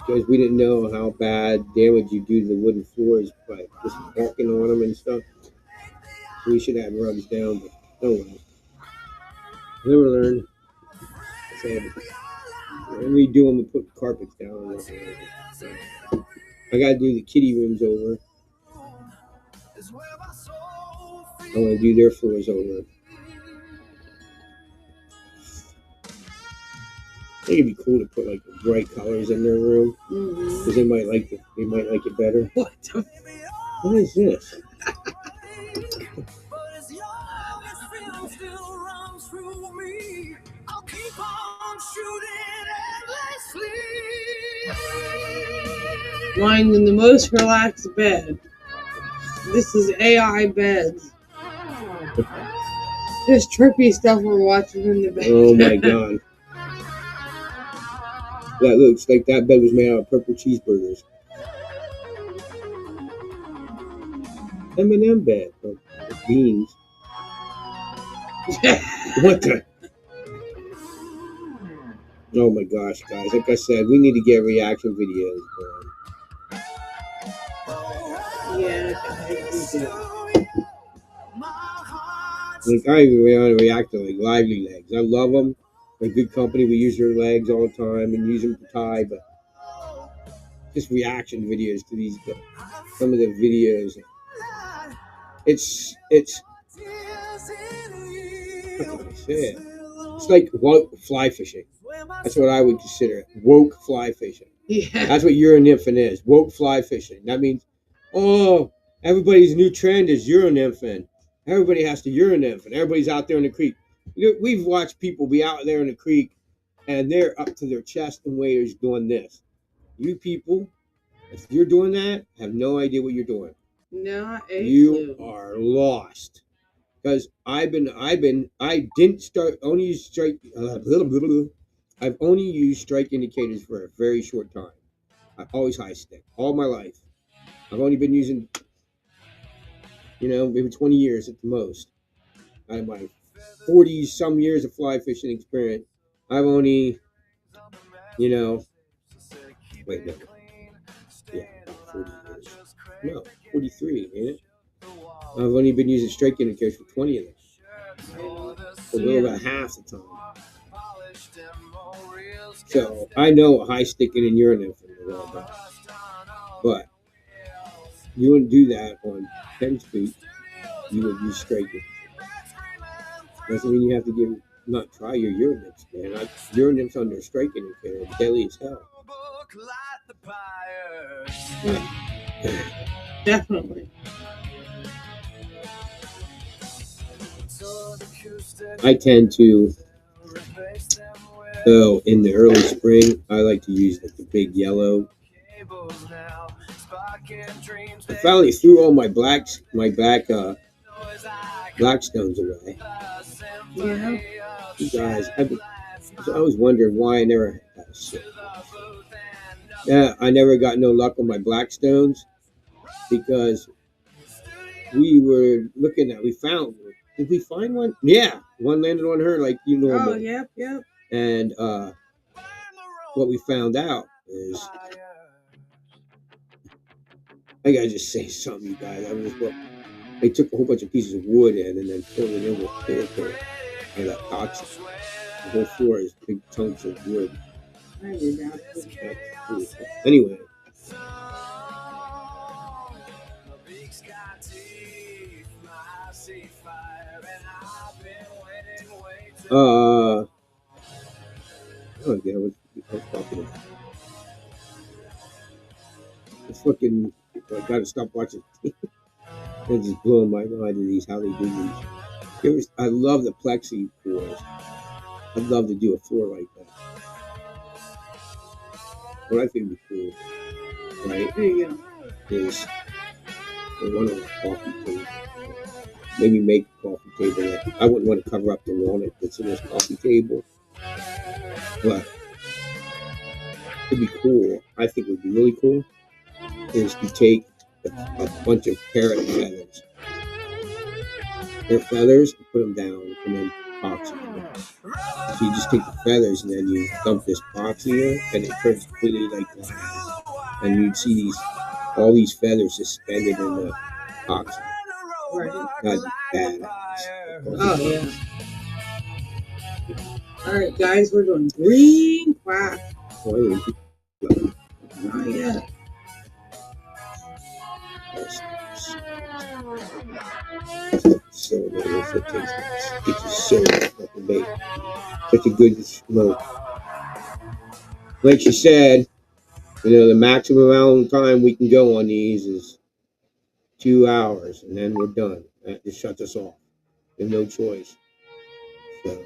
Because we didn't know how bad damage you do to the wooden floors by just walking on them and stuff. So we should have rugs down, but oh well. Never learn. So when we do them, we put carpets down. I gotta do the kitty rooms over. I want to do their floors over. I think it'd be cool to put like bright colors in their room because they might like it better. What the What is this? Lying in the most relaxed bed. This is AI beds. This trippy stuff we're watching in the bed. Oh my god. That looks like that bed was made out of purple cheeseburgers. M&M bed. Oh, beans. What the? Oh my gosh, guys. Like I said, we need to get reaction videos going. Yeah, guys, we do. Like, I even want to react to like Lively Legs. I love them. They're good company. We use their legs all the time and use them to tie, but just reaction videos to these guys. Some of the videos. It's how can I say it? It's like woke fly fishing. That's what I would consider it. Woke fly fishing. Yeah. That's what urine nymphing is. Woke fly fishing. That means, oh, everybody's new trend is urine nymphing. Everybody has to urine nymph, and everybody's out there in the creek. We've watched people be out there in the creek, and they're up to their chest in waders doing this. You people, if you're doing that, have no idea what you're doing. Not a You clue. are lost. Because I didn't start, only use strike, I've only used strike indicators for a very short time. I've always high stick, all my life. I've only been using, maybe 20 years at the most. Out of my 40 some years of fly fishing experience, I've only, wait, no. Yeah, about 40 years. No, 43, ain't it? I've only been using strike indicators for 20 of them. A little about half the time. So I know what high sticking and urine nymphing is all about. But you wouldn't do that on 10th Street. You would use strike indicators. Doesn't mean you have to not try your urine nymphs, man. Urine nymphs on their strike indicator are deadly as hell. Definitely. I tend to, in the early spring, I like to use like the big yellow. I finally threw all my black Blackstones away. Yeah. You guys, I was wondering why I never had shit. Yeah, I never got no luck on my Blackstones because we were looking at. Did we find one? Yeah, one landed on her like you normal. Oh, yep. And what we found out is, I gotta just say something, you guys. They took a whole bunch of pieces of wood in and then filled it in with clear and that toxic. The whole floor is big chunks of wood. I did that. Anyway. Oh yeah, I was talking about. It's fucking. I gotta stop watching. It's just blowing my mind to these how they do these. I love the plexi floors. I'd love to do a floor like that. What I think would be cool, right? There you go. Is one on a coffee table. Maybe make a coffee table that I wouldn't want to cover up the walnut that's in this coffee table. But it'd be cool. I think it would be really cool is to take a bunch of parrot feathers. Their feathers, and put them down, and then epoxy them. So you just take the feathers and then you dump this epoxy in, and it turns completely like glass. And you'd see all these feathers suspended in the epoxy. Right. That'd be badass. Oh yeah. All right, guys, we're doing green crack. Not yet. So nice. It tastes so fucking big. Such a good smoke. Like she said, the maximum amount of time we can go on these is 2 hours, and then we're done. That just shuts us off. We have no choice. So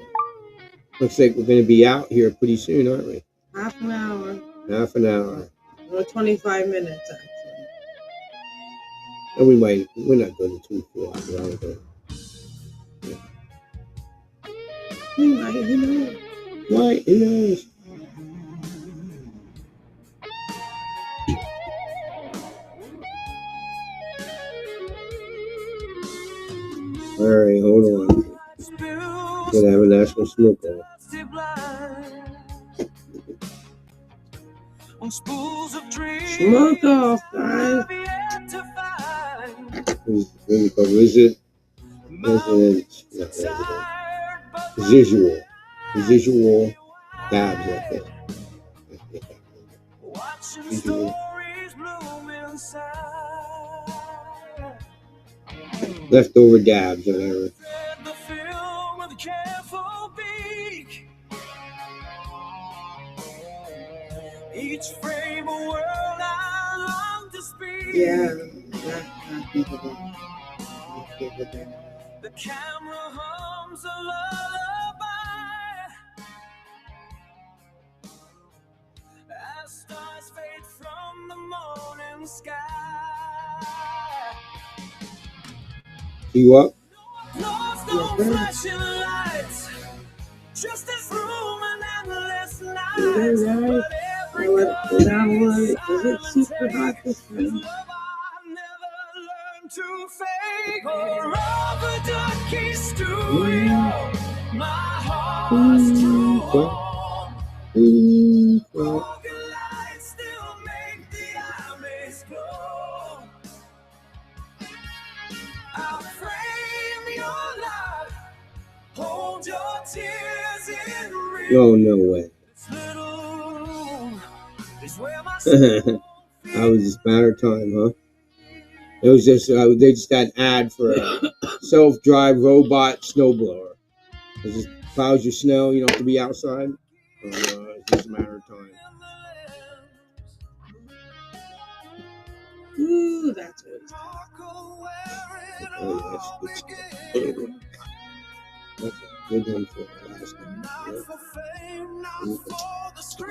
looks like we're going to be out here pretty soon, aren't we? Half an hour. Half an hour. Or 25 minutes, actually. And we're not going to 24 hours. Yeah. Who knows? Why? Who knows? All right, hold on. Gonna have a national smoke off. Smoke off, guys. Is it? Visual dabs like that. Visual. Leftover dabs, whatever. Each frame a world I long to speak. Yeah. The camera hums a lullaby as stars fade from the morning sky. You up? No flashing lights, just this room and endless nights. Is it super hot this time? To fake or rubber ducky studio. My heart's too warm. Broken lights still make the eyes glow. I'll frame your life, hold your tears in real. Oh, no way. I was just a matter of time, huh? It was just they just had an ad for a self-drive robot snowblower. It just plows your snow. You don't have to be outside. It's just a matter of time. Ooh, that's what it's Oh, that's good. That's a good one for our last time.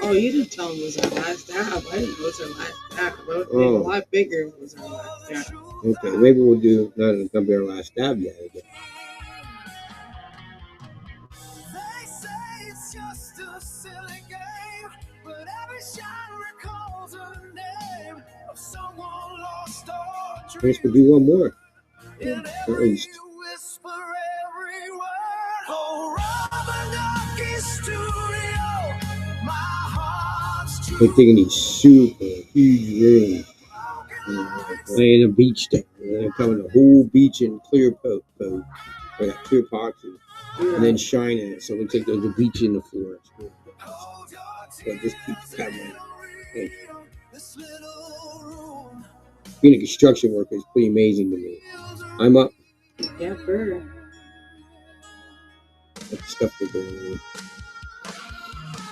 Oh, you didn't tell them it was our last dab. I didn't know it was our last dab. It would be a lot bigger if it was our last dab. Okay, maybe we'll do, not going to be our last dab yet again. They say it's just a silly game, but every shot recalls a name of someone lost or I guess we'll do one more. in At every least. whisper, every word. Oh, Robert Ducky's studio, my heart's We're taking these super huge rooms. Laying a beach down. And then covering the whole beach in clear coat, or that clear epoxy. And then shining it. So it looks like there's a beach in the floor. So it just keeps covering. Hey. Being a construction worker is pretty amazing to me. I'm up. Yeah, sure. what stuff they're doing.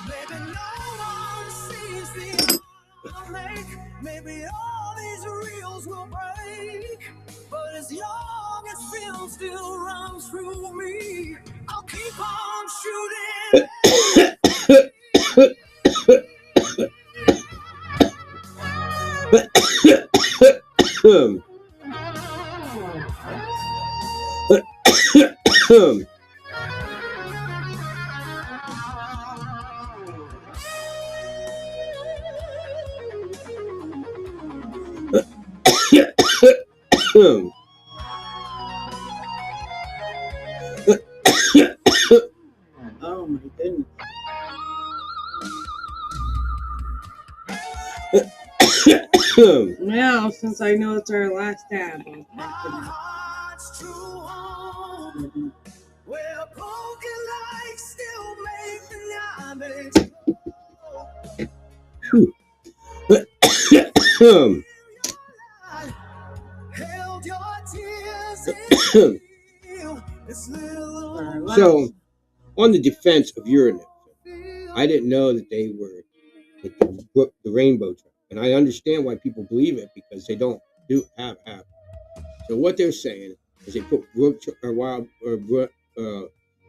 Maybe no one sees the make. Maybe all these reels will break. But as long as film still runs through me, I'll keep on shooting. Oh my goodness. Now, since I know it's our last tab, I'll My talk about heart's true home, where broken lights still make the night. Held your tears in this little our last. So, on the defense of urinate, I didn't know that they were the rainbow trout, and I understand why people believe it because they don't have it. So what they're saying is they put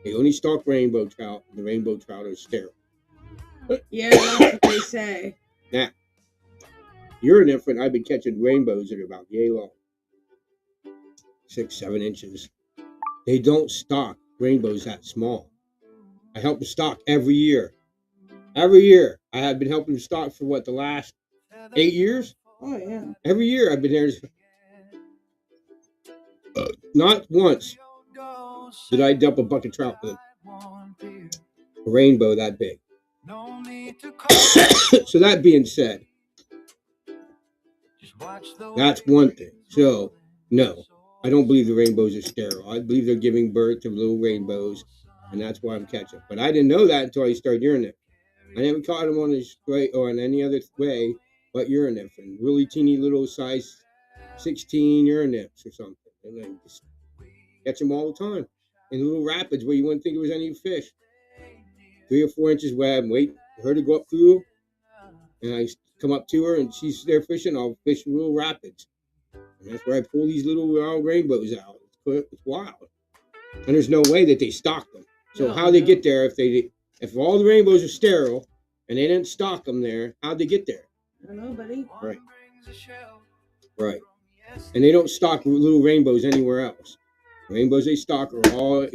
they only stalk rainbow trout, and the rainbow trout are sterile. Yeah, that's what they say. Now, urinifrin, I've been catching rainbows that are about yay long, 6-7 inches. They don't stock rainbows that small. I help them stock every year. Every year. I have been helping them stock for the last 8 years? Oh, yeah. Every year I've been there. Not once did I dump a bucket trout with a rainbow that big. So that being said, that's one thing. So, no, I don't believe the rainbows are sterile. I believe they're giving birth to little rainbows, and that's why I'm catching. But I didn't know that until I started urinating. I never caught them on a spray or in any other way but urinifrin. Really teeny little size 16 urinips or something. And I just catch them all the time in little rapids where you wouldn't think there was any fish. 3 or 4 inches wide and wait for her to go up through. And I come up to her and she's there fishing. I'll fish little rapids. And that's where I pull these little wild rainbows out. It's wild. And there's no way that they stock them. So how they get there if all the rainbows are sterile and they didn't stock them there, how'd they get there? I don't know, buddy. Right. Right. And they don't stock little rainbows anywhere else. Rainbows they stock are all,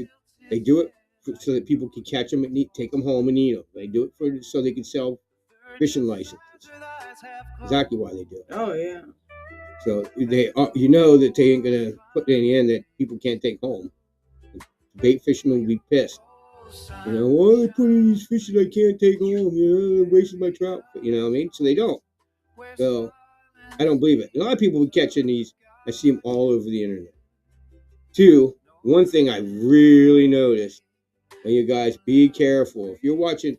they do it so that people can catch them and take them home and eat them. They do it so they can sell fishing licenses. Exactly why they do it. Oh, yeah. So you know that they ain't gonna put any in that people can't take home. Bait fishermen will be pissed. You know, why are they putting these fish that I can't take home? You know, they're wasting my trout. You know what I mean? So they don't. So I don't believe it. A lot of people are catching these. I see them all over the internet. 2, one thing I really noticed, and you guys be careful. If you're watching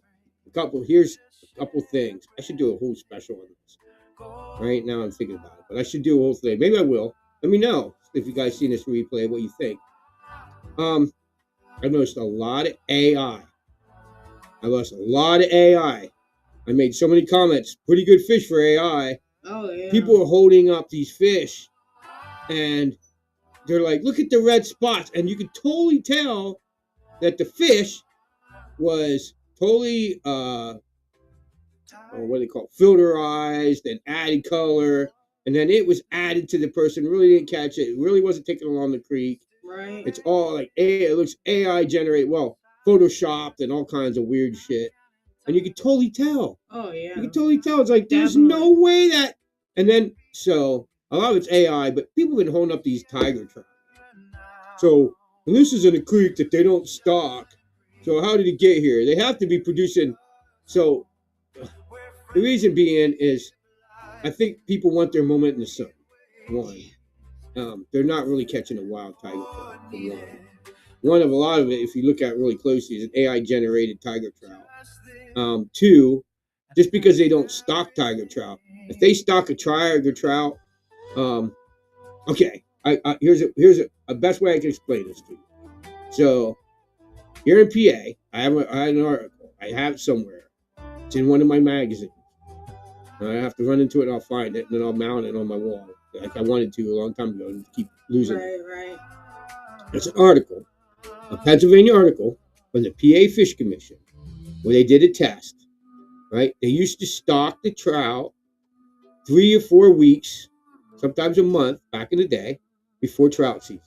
here's a couple things. I should do a whole special on this. Right now I'm thinking about it, but I should do a whole thing. Maybe I will. Let me know if you guys seen this replay, what you think. I've noticed a lot of AI. I lost a lot of AI. I made so many comments. Pretty good fish for AI. Oh, yeah. People are holding up these fish and they're like, look at the red spots. And you can totally tell that the fish was totally, what do they call it? Filterized and added color. And then it was added to the person. Really didn't catch it. It really wasn't taken along the creek. Right. It's all like it looks AI generated, photoshopped and all kinds of weird shit. And you can totally tell. Oh, yeah. You can totally tell. It's like, there's no way that. And then, so, a lot of it's AI, but people have been holding up these tiger trout. So, and this is in a creek that they don't stock. So, how did it get here? They have to be producing. So, the reason being is, I think people want their moment in the sun. One. They're not really catching a wild tiger trout. One of a lot of it, if you look at it really closely, is an AI-generated tiger trout. 2, just because they don't stock tiger trout. If they stock a tiger trout, okay. Here's a best way I can explain this to you. So, Here in PA, I have an article. I have it somewhere. It's in one of my magazines. I have to run into it and I'll find it and then I'll mount it on my wall like I wanted to a long time ago and keep losing it. Right. It's an article, a Pennsylvania article from the PA Fish Commission where they did a test, right? They used to stock the trout 3 or 4 weeks, sometimes a month back in the day before trout season.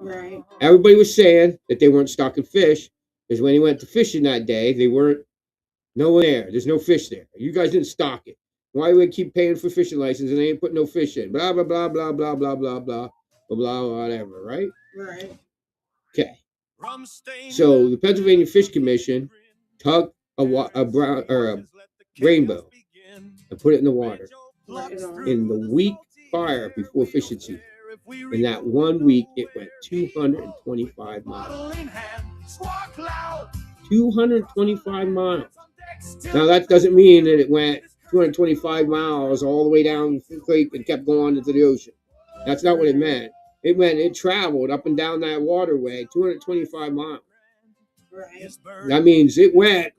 Right. Everybody was saying that they weren't stocking fish because when they went to fishing that day, they weren't, no one there. There's no fish there. You guys didn't stock it. Why would we keep paying for fishing license and they ain't put no fish in? Blah, blah, blah, blah, blah, blah, blah, blah, blah, blah, whatever, right? Right. Okay. So the Pennsylvania Fish Commission took a brown or a rainbow and put it in the water Right on. in the week prior before fishing season. In that 1 week, it went 225 miles. 225 miles. Now, that doesn't mean that it went 225 miles all the way down the creek and kept going into the ocean. That's not what it meant. It meant it traveled up and down that waterway 225 miles. Right. That means it went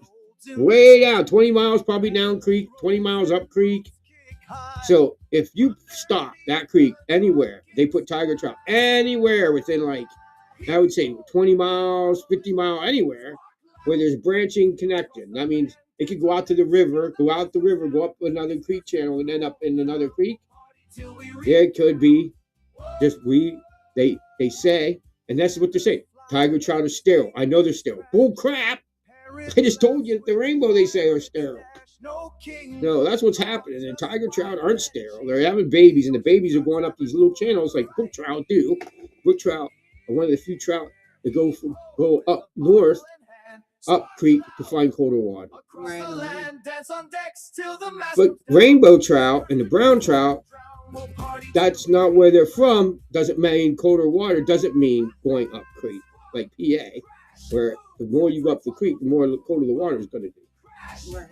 way down, 20 miles probably down creek, 20 miles up creek. So if you stop that creek anywhere, they put tiger trout anywhere within like, I would say 20 miles, 50 miles, anywhere where there's branching connecting. That means it could go out to the river, go up another creek channel and end up in another creek. It could be just they say, and that's what they're saying. Tiger trout are sterile. I know they're sterile. Bull crap. I just told you the rainbow they say are sterile. No, that's what's happening. And tiger trout aren't sterile. They're having babies, and the babies are going up these little channels like brook trout do. Brook trout are one of the few trout that go up north, up creek to find colder water. Right. But rainbow trout and the brown trout, that's not where they're from. Doesn't mean colder water. Doesn't mean going up creek like PA, where the more you go up the creek, the more colder the water is going to be. Right.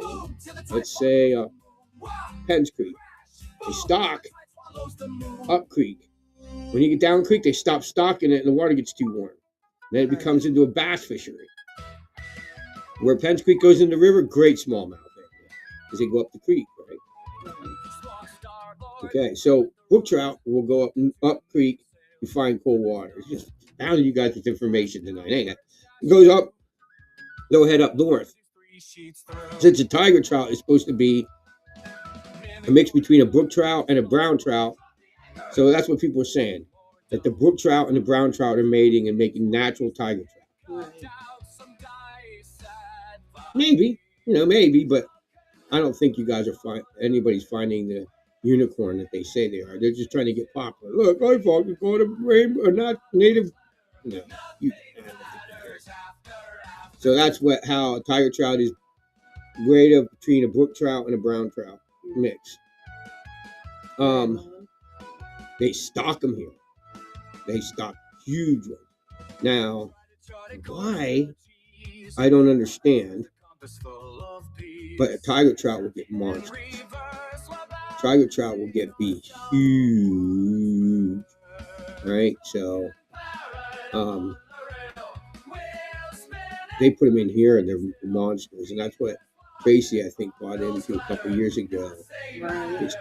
Let's say Penns Creek. They stock up creek. When you get down creek, they stop stocking it and the water gets too warm. Then it becomes into a bass fishery. Where Penns Creek goes in the river, great smallmouth area. Because they go up the creek, right? Okay, so brook trout will go up creek to find cold water. It's just pounding you guys with information tonight, ain't it? It goes up, they'll head up north. Since a tiger trout is supposed to be a mix between a brook trout and a brown trout, so that's what people are saying, that the brook trout and the brown trout are mating and making natural tiger trout. Right. Maybe, maybe, but I don't think you guys are anybody's finding the unicorn that they say they are. They're just trying to get popular. Look, I fucking caught a rainbow, not native. No, so that's how a tiger trout is greater between a brook trout and a brown trout mix. They stock them here. They stock huge ones. Now, why? I don't understand. But a tiger trout will get monsters. Tiger trout will be huge. Right? So, they put them in here and they're monsters. And that's what Tracy, I think, bought into a couple of years ago. Right.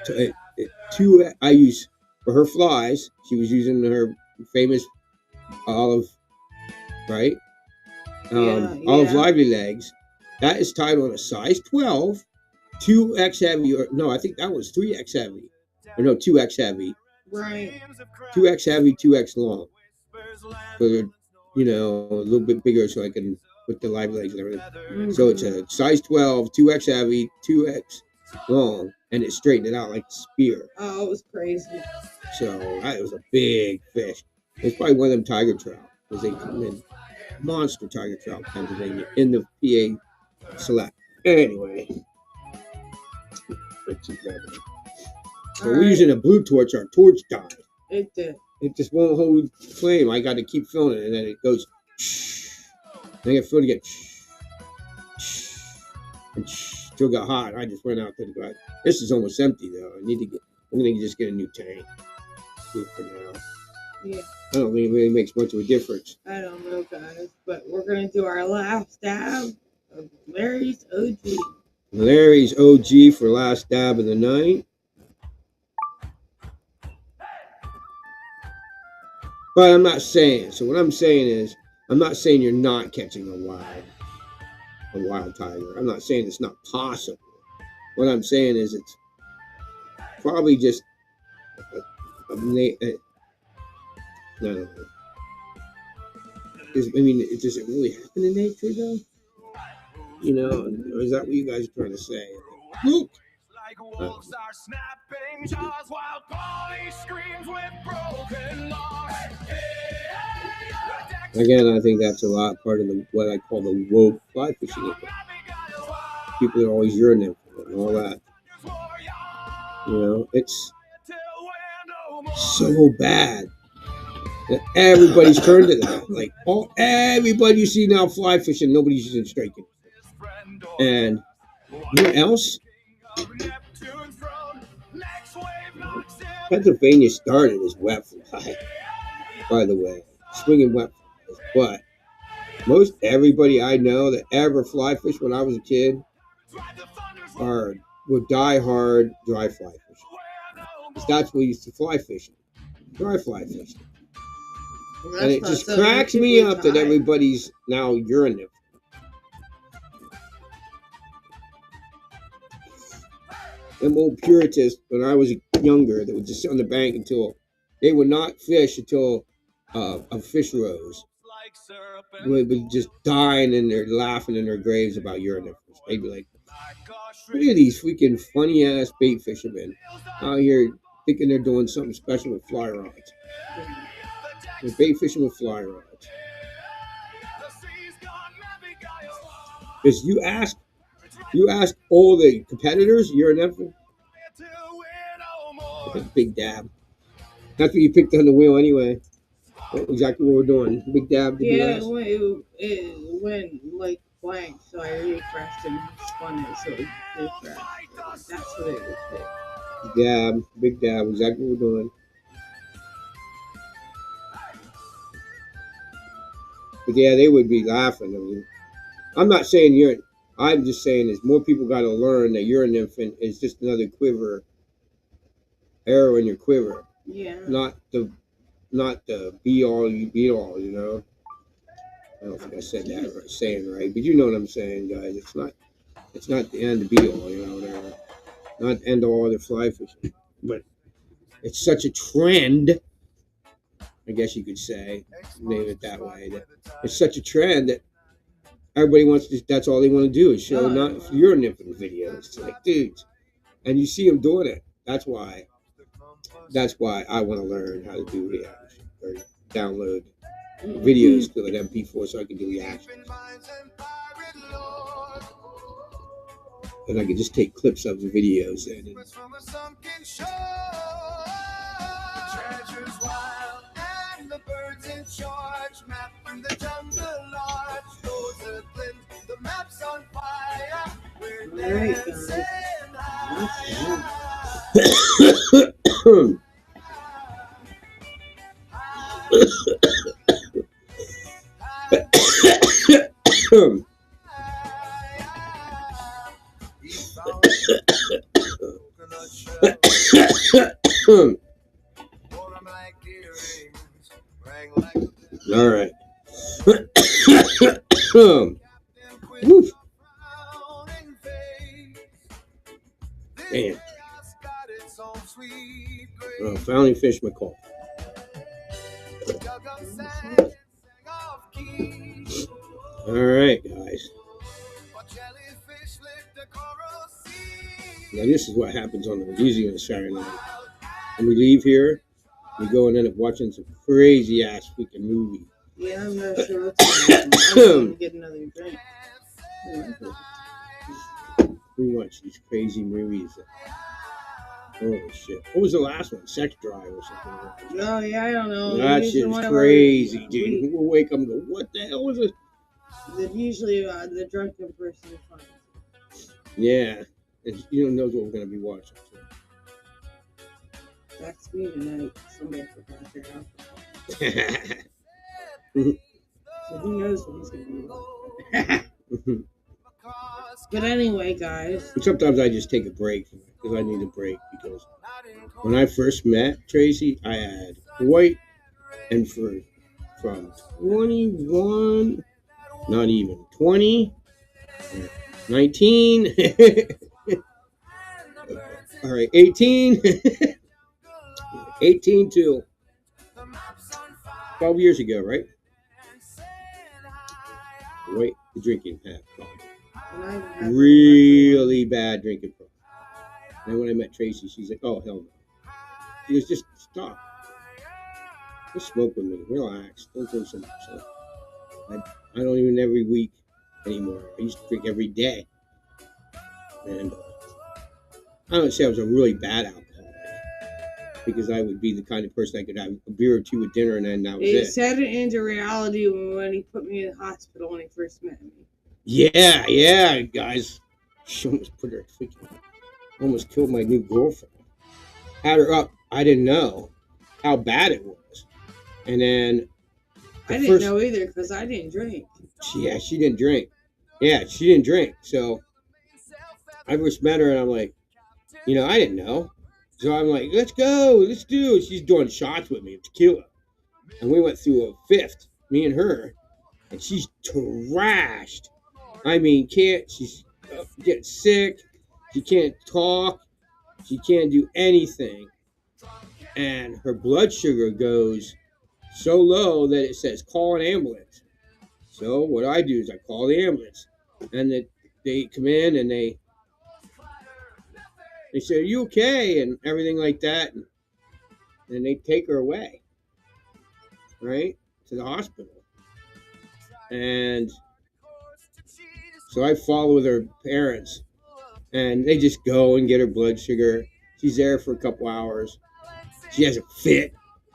I use for her flies. She was using her famous olive, right? Olive lively legs. That is tied on a size 12, 2X heavy, or no, I think that was 3X heavy, or no, 2X heavy. Right. 2X heavy, 2X long. So they're, a little bit bigger, so I can put the live legs and everything. Mm-hmm. So it's a size 12, 2X heavy, 2X long, and it straightened it out like a spear. Oh, it was crazy. So that was a big fish. It's probably one of them tiger trout, because they come in monster tiger trout, Pennsylvania, in the PA select. Anyway, so we're using a blue torch. Our torch died. It did. It just won't hold flame. I got to keep filling it, and then it goes. Then I get filled again. And still got hot. I just went out to the garage. This is almost empty though. I'm gonna just get a new tank. Good for now. Yeah. I don't think it really makes much of a difference. I don't know, guys, but we're gonna do our last dab of Larry's OG. Larry's OG for last dab of the night. But I'm not saying. So what I'm saying is, I'm not saying you're not catching a wild tiger. I'm not saying it's not possible. What I'm saying is it's probably just I don't know. I mean, does it really happen in nature though? You know, or is that what you guys are trying to say? Look. Like wolves are snapping jaws while Polly screams with broken laws. Again, I think that's a lot part of what I call the woke fly fishing. People are always urinating and all that. You know, it's so bad that everybody's turned to that. Like everybody you see now fly fishing, nobody's using striking. And you know what else? Pennsylvania started as wet fly, by the way, swinging wet flies. But most everybody I know that ever fly fished when I was a kid were die-hard dry fly fishing. Because that's what we used to fly fishing, dry fly fishing. And it just cracks me up that everybody's now urinating. Them old Puritans, when I was younger, they would just sit on the bank until they would not fish until a fish rose. They would be just dying and they're laughing in their graves about urinating. They'd be like, look at these freaking funny ass bait fishermen out here thinking they're doing something special with fly rods. They're bait fishing with fly rods. Because you ask all the competitors, you're an effort. Big dab. That's what you picked on the wheel anyway. That's exactly what we're doing. Big dab. Yeah, it went like blank, so I refreshed and spun it so it refreshed. That's what it was. Dab. Big dab. Exactly what we're doing. But yeah, they would be laughing. I mean, I'm not saying I'm just saying is more people got to learn that you're an infant is just another arrow in your quiver. Yeah. Not the be all you be all, you know. I don't think I said that saying right, but you know what I'm saying, guys. It's not the end to be all, you know, whatever. Not the end of all the fly fishing. But it's such a trend, I guess you could say, name it that way. That it's such a trend that everybody wants to, that's all they want to do is show not urinating videos. It's like, dudes. And you see them doing it. That's why I want to learn how to do reaction or download videos to an MP4 so I can do reactions. And I can just take clips of the videos and the birds in charge, map from the jungle large, those are glint, the map's on fire, we're dancing high. All right. Damn. Oh, finally finished my call. All right, guys. Now this is what happens usually on a Saturday night. When we leave here, we go and end up watching some crazy ass freaking movie. Yeah, I'm not sure what's going on. I'm going to get another drink. We watch these crazy movies. Holy shit. What was the last one? Sex Drive or something? Oh, yeah, I don't know. That shit's crazy, dude. We'll wake up and go, what the hell was it? Usually the drunken person finds it. Yeah. And you don't know what we're going to be watching. So. That's me tonight. Somebody forgot their alcohol. So who knows when he's gonna be alive. But anyway, guys. Sometimes I just take a break because I need a break because when I first met Tracy, I had white and from 21, not even 20, 19, all right, 18, 18 to 12 years ago, right? White, the drinking habit. Really bad drinking problem. And when I met Tracy, she's like, oh, hell no. She goes, just stop. Just smoke with me. Relax. Don't drink so much. So I don't even every week anymore. I used to drink every day. And I don't say I was a really bad alcoholic because I would be the kind of person I could have a beer or two at dinner and then that was it. It set it into reality when he put me in the hospital when he first met me. Yeah, guys. She almost put her freaking, almost killed my new girlfriend. Had her up. I didn't know how bad it was. And then I didn't know either because I didn't drink. Yeah, she didn't drink. Yeah, she didn't drink. So I first met her and I'm like, I didn't know. So I'm like, let's go, let's do it. She's doing shots with me of tequila. And we went through a fifth, me and her. And she's trashed. I mean, she's getting sick. She can't talk. She can't do anything. And her blood sugar goes so low that it says call an ambulance. So what I do is I call the ambulance. And they come in and they say, are you okay? And everything like that. And they take her away, right, to the hospital. And so I follow with her parents. And they just go and get her blood sugar. She's there for a couple hours. She has a fit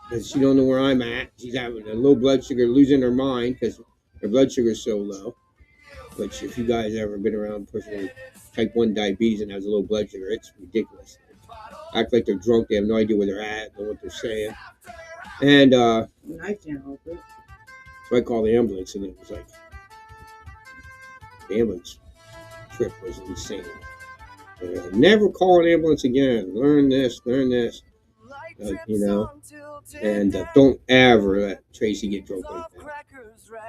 because she don't know where I'm at. She's having a low blood sugar, losing her mind because her blood sugar is so low. Which, if you guys ever been around a person with type 1 diabetes and has a low blood sugar, it's ridiculous. Act like they're drunk. They have no idea where they're at or what they're saying. And I can't help it. So I called the ambulance, and it was like the ambulance trip was insane. Never call an ambulance again. Learn this. And don't ever let Tracy get drunk like that.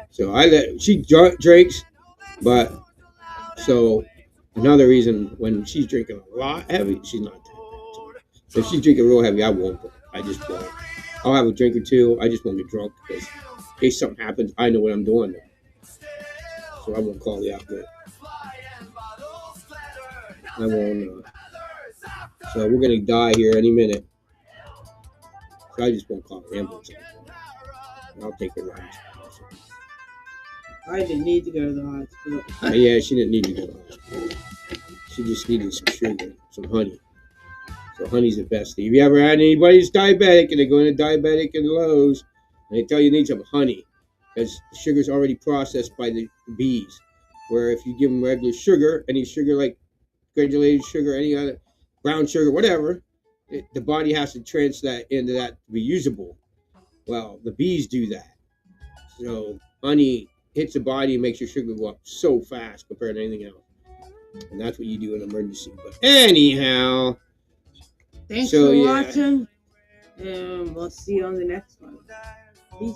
So she drinks, but so another reason when she's drinking a lot heavy, she's not that bad. So if she's drinking real heavy, I won't. I just won't. I'll have a drink or two. I just won't get drunk because in case something happens, I know what I'm doing. So I won't call the outlet. I won't. So we're gonna die here any minute. So I just won't call the ambulance anymore. I'll take her to the hospital. I didn't need to go to the hospital. Yeah, she didn't need to go to the hospital. She just needed some sugar, some honey. So honey's the best thing. If you ever had anybody who's diabetic and they go into diabetic and Lowe's and they tell you need some honey because the sugar's already processed by the bees. Where if you give them regular sugar, any sugar like granulated sugar, any other brown sugar, whatever, the body has to transfer that into that to be usable. Well, the bees do that. So honey hits the body and makes your sugar go up so fast compared to anything else. And that's what you do in an emergency. But anyhow, thanks for watching, and we'll see you on the next one. Peace.